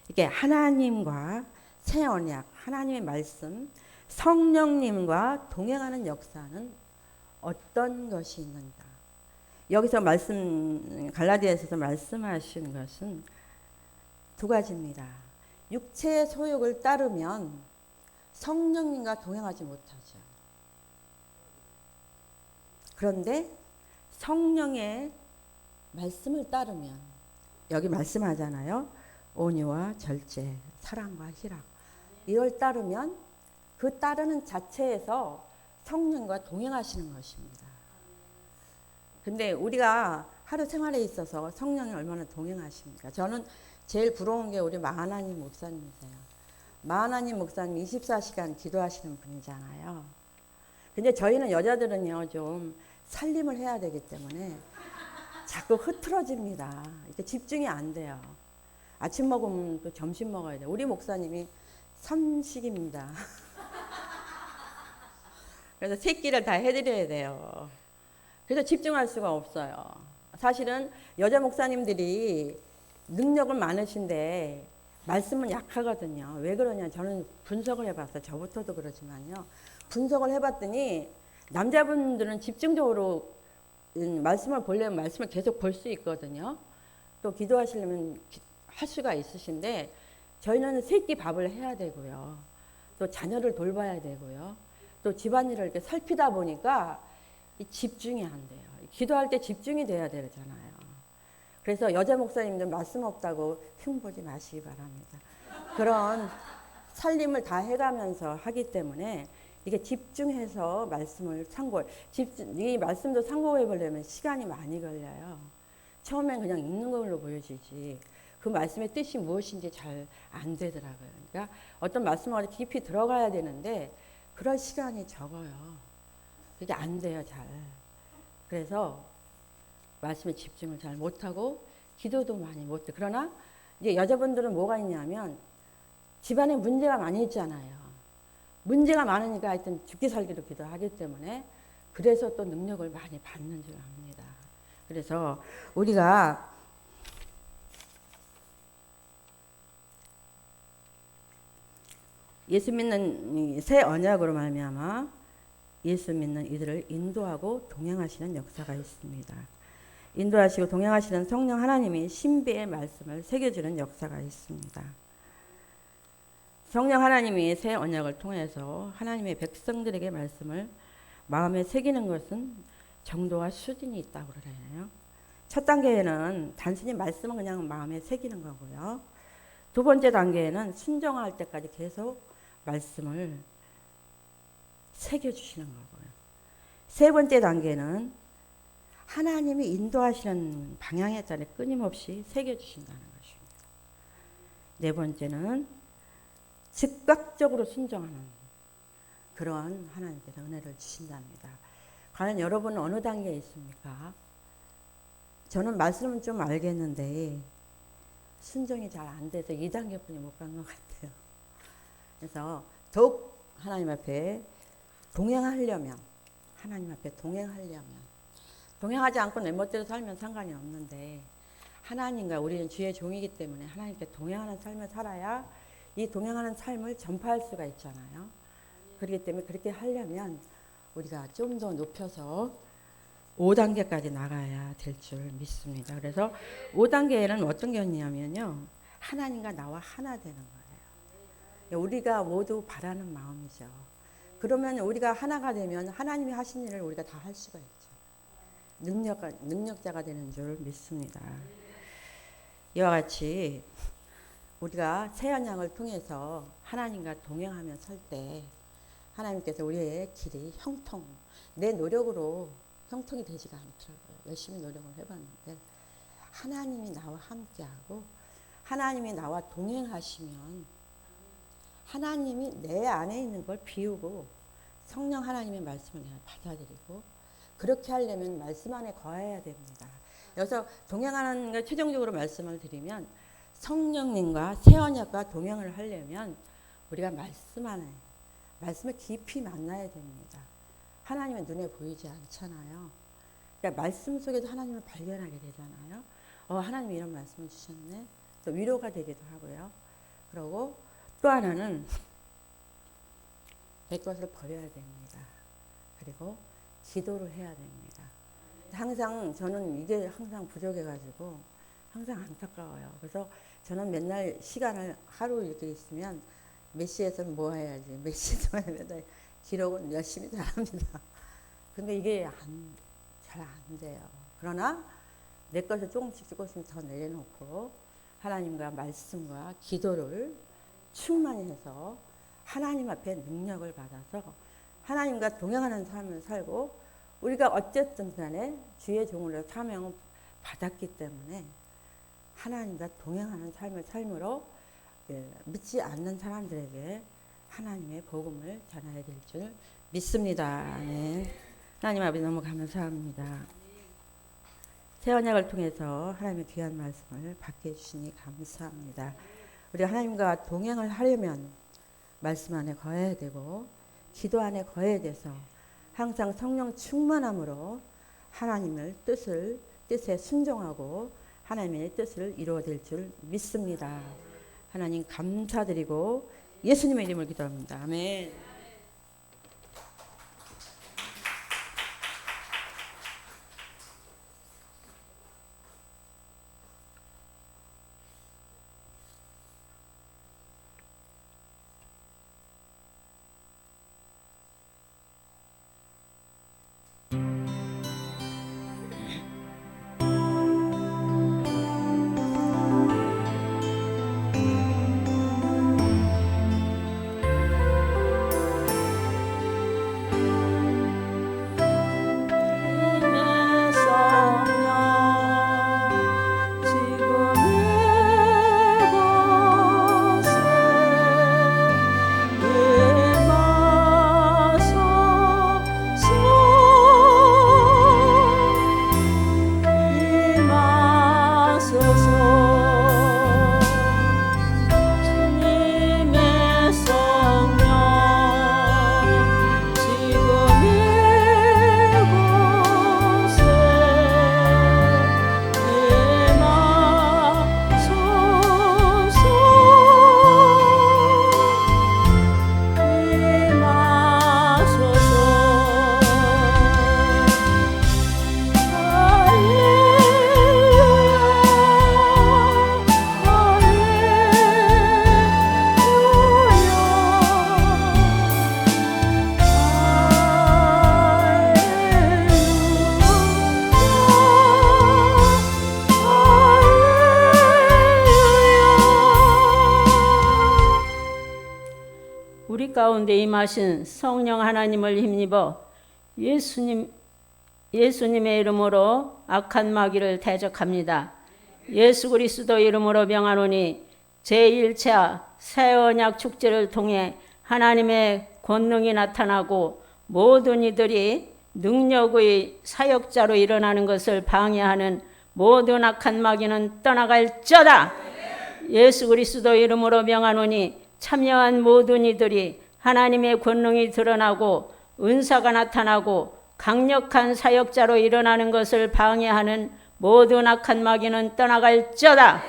이게 하나님과 새 언약, 하나님의 말씀, 성령님과 동행하는 역사는 어떤 것이 있는가? 여기서 말씀 갈라디아서에서 말씀하신 것은 두 가지입니다. 육체의 소욕을 따르면 성령님과 동행하지 못하죠. 그런데 성령의 말씀을 따르면 여기 말씀하잖아요. 온유와 절제, 사랑과 희락. 이걸 따르면 그 따르는 자체에서 성령과 동행하시는 것입니다. 근데 우리가 하루 생활에 있어서 성령이 얼마나 동행하십니까? 저는 제일 부러운 게 우리 마하나님 목사님이세요. 마하나님 목사님 24시간 기도하시는 분이잖아요. 근데 저희는 여자들은요, 좀 살림을 해야 되기 때문에 자꾸 흐트러집니다. 이렇게 집중이 안 돼요. 아침 먹으면 또 점심 먹어야 돼요. 우리 목사님이 선식입니다. 그래서 세 끼를 다 해드려야 돼요. 그래서 집중할 수가 없어요. 사실은 여자 목사님들이 능력은 많으신데 말씀은 약하거든요. 왜 그러냐? 저는 분석을 해봤어요. 저부터도 그러지만요. 분석을 해봤더니 남자분들은 집중적으로 말씀을 보려면 말씀을 계속 볼 수 있거든요. 또 기도하시려면 할 수가 있으신데 저희는 세 끼 밥을 해야 되고요. 또 자녀를 돌봐야 되고요. 또 집안일을 이렇게 살피다 보니까 이 집중이 안 돼요. 기도할 때 집중이 돼야 되잖아요. 그래서 여자 목사님들 말씀 없다고 흉보지 마시기 바랍니다. 그런 살림을 다 해가면서 하기 때문에 이게 집중해서 말씀을 이 말씀도 상고해 보려면 시간이 많이 걸려요. 처음엔 그냥 읽는 걸로 보여지지 그 말씀의 뜻이 무엇인지 잘 안 되더라고요. 그러니까 어떤 말씀을 깊이 들어가야 되는데 그럴 시간이 적어요. 그게 안 돼요, 잘. 그래서 말씀에 집중을 잘 못하고 기도도 많이 못해. 그러나 이제 여자분들은 뭐가 있냐면 집안에 문제가 많이 있잖아요. 문제가 많으니까 하여튼 죽기 살기로 기도하기 때문에 그래서 또 능력을 많이 받는 줄 압니다. 그래서 우리가 예수 믿는 새 언약으로 말미암아 예수 믿는 이들을 인도하고 동행하시는 역사가 있습니다. 인도하시고 동행하시는 성령 하나님이 신비의 말씀을 새겨주는 역사가 있습니다. 성령 하나님이 새 언약을 통해서 하나님의 백성들에게 말씀을 마음에 새기는 것은 정도와 수준이 있다고 그래요. 첫 단계에는 단순히 말씀은 그냥 마음에 새기는 거고요. 두 번째 단계에는 순종할 때까지 계속 말씀을 새겨주시는 거고요. 세 번째 단계는 하나님이 인도하시는 방향에 따라 끊임없이 새겨주신다는 것입니다. 네 번째는 즉각적으로 순종하는 그런 하나님께서 은혜를 주신답니다. 과연 여러분은 어느 단계에 있습니까? 저는 말씀은 좀 알겠는데 순종이 잘 안 돼서 2단계뿐이 못 간 것 같아요. 그래서 더욱 하나님 앞에 동행하려면 동행하지 않고 내 멋대로 살면 상관이 없는데 하나님과 우리는 주의 종이기 때문에 하나님께 동행하는 삶을 살아야 이 동행하는 삶을 전파할 수가 있잖아요. 그렇기 때문에 그렇게 하려면 우리가 좀 더 높여서 5단계까지 나가야 될 줄 믿습니다. 그래서 5단계에는 어떤 게 있냐면요. 하나님과 나와 하나 되는 거예요. 우리가 모두 바라는 마음이죠. 그러면 우리가 하나가 되면 하나님이 하신 일을 우리가 다 할 수가 있죠. 능력자가 되는 줄 믿습니다. 이와 같이 우리가 새 언약을 통해서 하나님과 동행하며 살 때 하나님께서 우리의 길이 내 노력으로 형통이 되지가 않더라고요. 열심히 노력을 해봤는데 하나님이 나와 함께하고 하나님이 나와 동행하시면 하나님이 내 안에 있는 걸 비우고 성령 하나님의 말씀을 내가 받아들이고 그렇게 하려면 말씀 안에 거해야 됩니다. 여기서 동행하는 걸 최종적으로 말씀을 드리면 성령님과 새 언약과 동행을 하려면 우리가 말씀 안에 말씀을 깊이 만나야 됩니다. 하나님은 눈에 보이지 않잖아요. 그러니까 말씀 속에서 하나님을 발견하게 되잖아요. 하나님이 이런 말씀을 주셨네. 또 위로가 되기도 하고요. 그리고 또 하나는 내 것을 버려야 됩니다. 그리고 기도를 해야 됩니다. 항상 저는 이게 항상 부족해가지고 항상 안타까워요. 그래서 저는 맨날 시간을 하루 이렇게 있으면 몇 시에서 뭐 해야지, 몇 시에서 맨날 기록은 열심히 잘합니다. 근데 이게 잘 안 돼요. 그러나 내 것을 조금씩 더 내려놓고 하나님과 말씀과 기도를 충만히 해서 하나님 앞에 능력을 받아서 하나님과 동행하는 삶을 살고 우리가 어쨌든 간에 주의 종으로 사명을 받았기 때문에 하나님과 동행하는 삶을 삶으로 믿지 않는 사람들에게 하나님의 복음을 전해야 될 줄 믿습니다. 네. 하나님 아버지 너무 감사합니다. 새 언약을 통해서 하나님의 귀한 말씀을 받게 해주시니 감사합니다. 우리 하나님과 동행을 하려면 말씀 안에 거해야 되고 기도 안에 거해야 돼서 항상 성령 충만함으로 하나님의 뜻에 순종하고 하나님의 뜻을 이루어낼 줄 믿습니다. 하나님 감사드리고 예수님의 이름을 기도합니다. 아멘. 우리 가운데 임하신 성령 하나님을 힘입어 예수님의 이름으로 악한 마귀를 대적합니다. 예수 그리스도 이름으로 명하노니 제1차 새 언약 축제를 통해 하나님의 권능이 나타나고 모든 이들이 능력의 사역자로 일어나는 것을 방해하는 모든 악한 마귀는 떠나갈지어다. 예수 그리스도 이름으로 명하노니 참여한 모든 이들이 하나님의 권능이 드러나고 은사가 나타나고 강력한 사역자로 일어나는 것을 방해하는 모든 악한 마귀는 떠나갈지어다.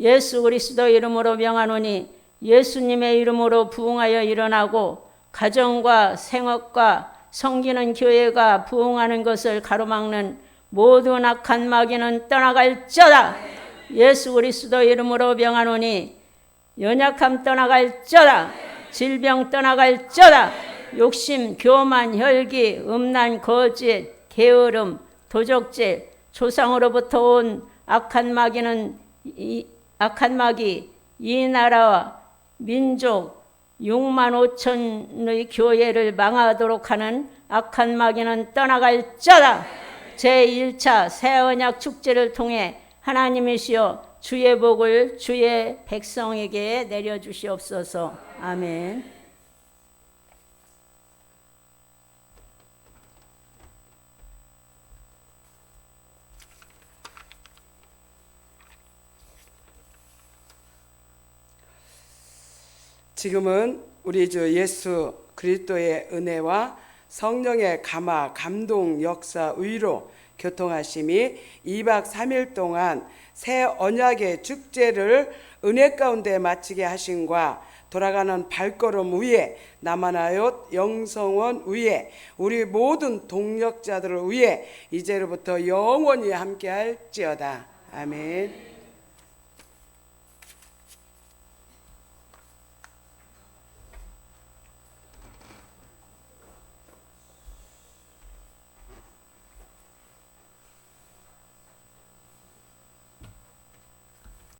예수 그리스도 이름으로 명하노니 예수님의 이름으로 부흥하여 일어나고 가정과 생업과 섬기는 교회가 부흥하는 것을 가로막는 모든 악한 마귀는 떠나갈지어다. 예수 그리스도 이름으로 명하노니 연약함 떠나갈지어다. 질병 떠나갈지어다. 욕심, 교만, 혈기, 음란, 거짓, 게으름, 도적질, 조상으로부터 온 악한 마귀 이 나라와 민족 6만 5천의 교회를 망하도록 하는 악한 마귀는 떠나갈지어다. 제1차 새 언약 축제를 통해 하나님이시여 주의 복을 주의 백성에게 내려주시옵소서. 아멘. 지금은 우리 주 예수 그리스도의 은혜와 성령의 감화, 감동, 역사, 위로 교통하심이 2박 3일 동안 새 언약의 축제를 은혜 가운데 마치게 하심과 돌아가는 발걸음 위에 남한하얏 영성원 위에 우리 모든 동력자들을 위해 이제로부터 영원히 함께할지어다. 아멘.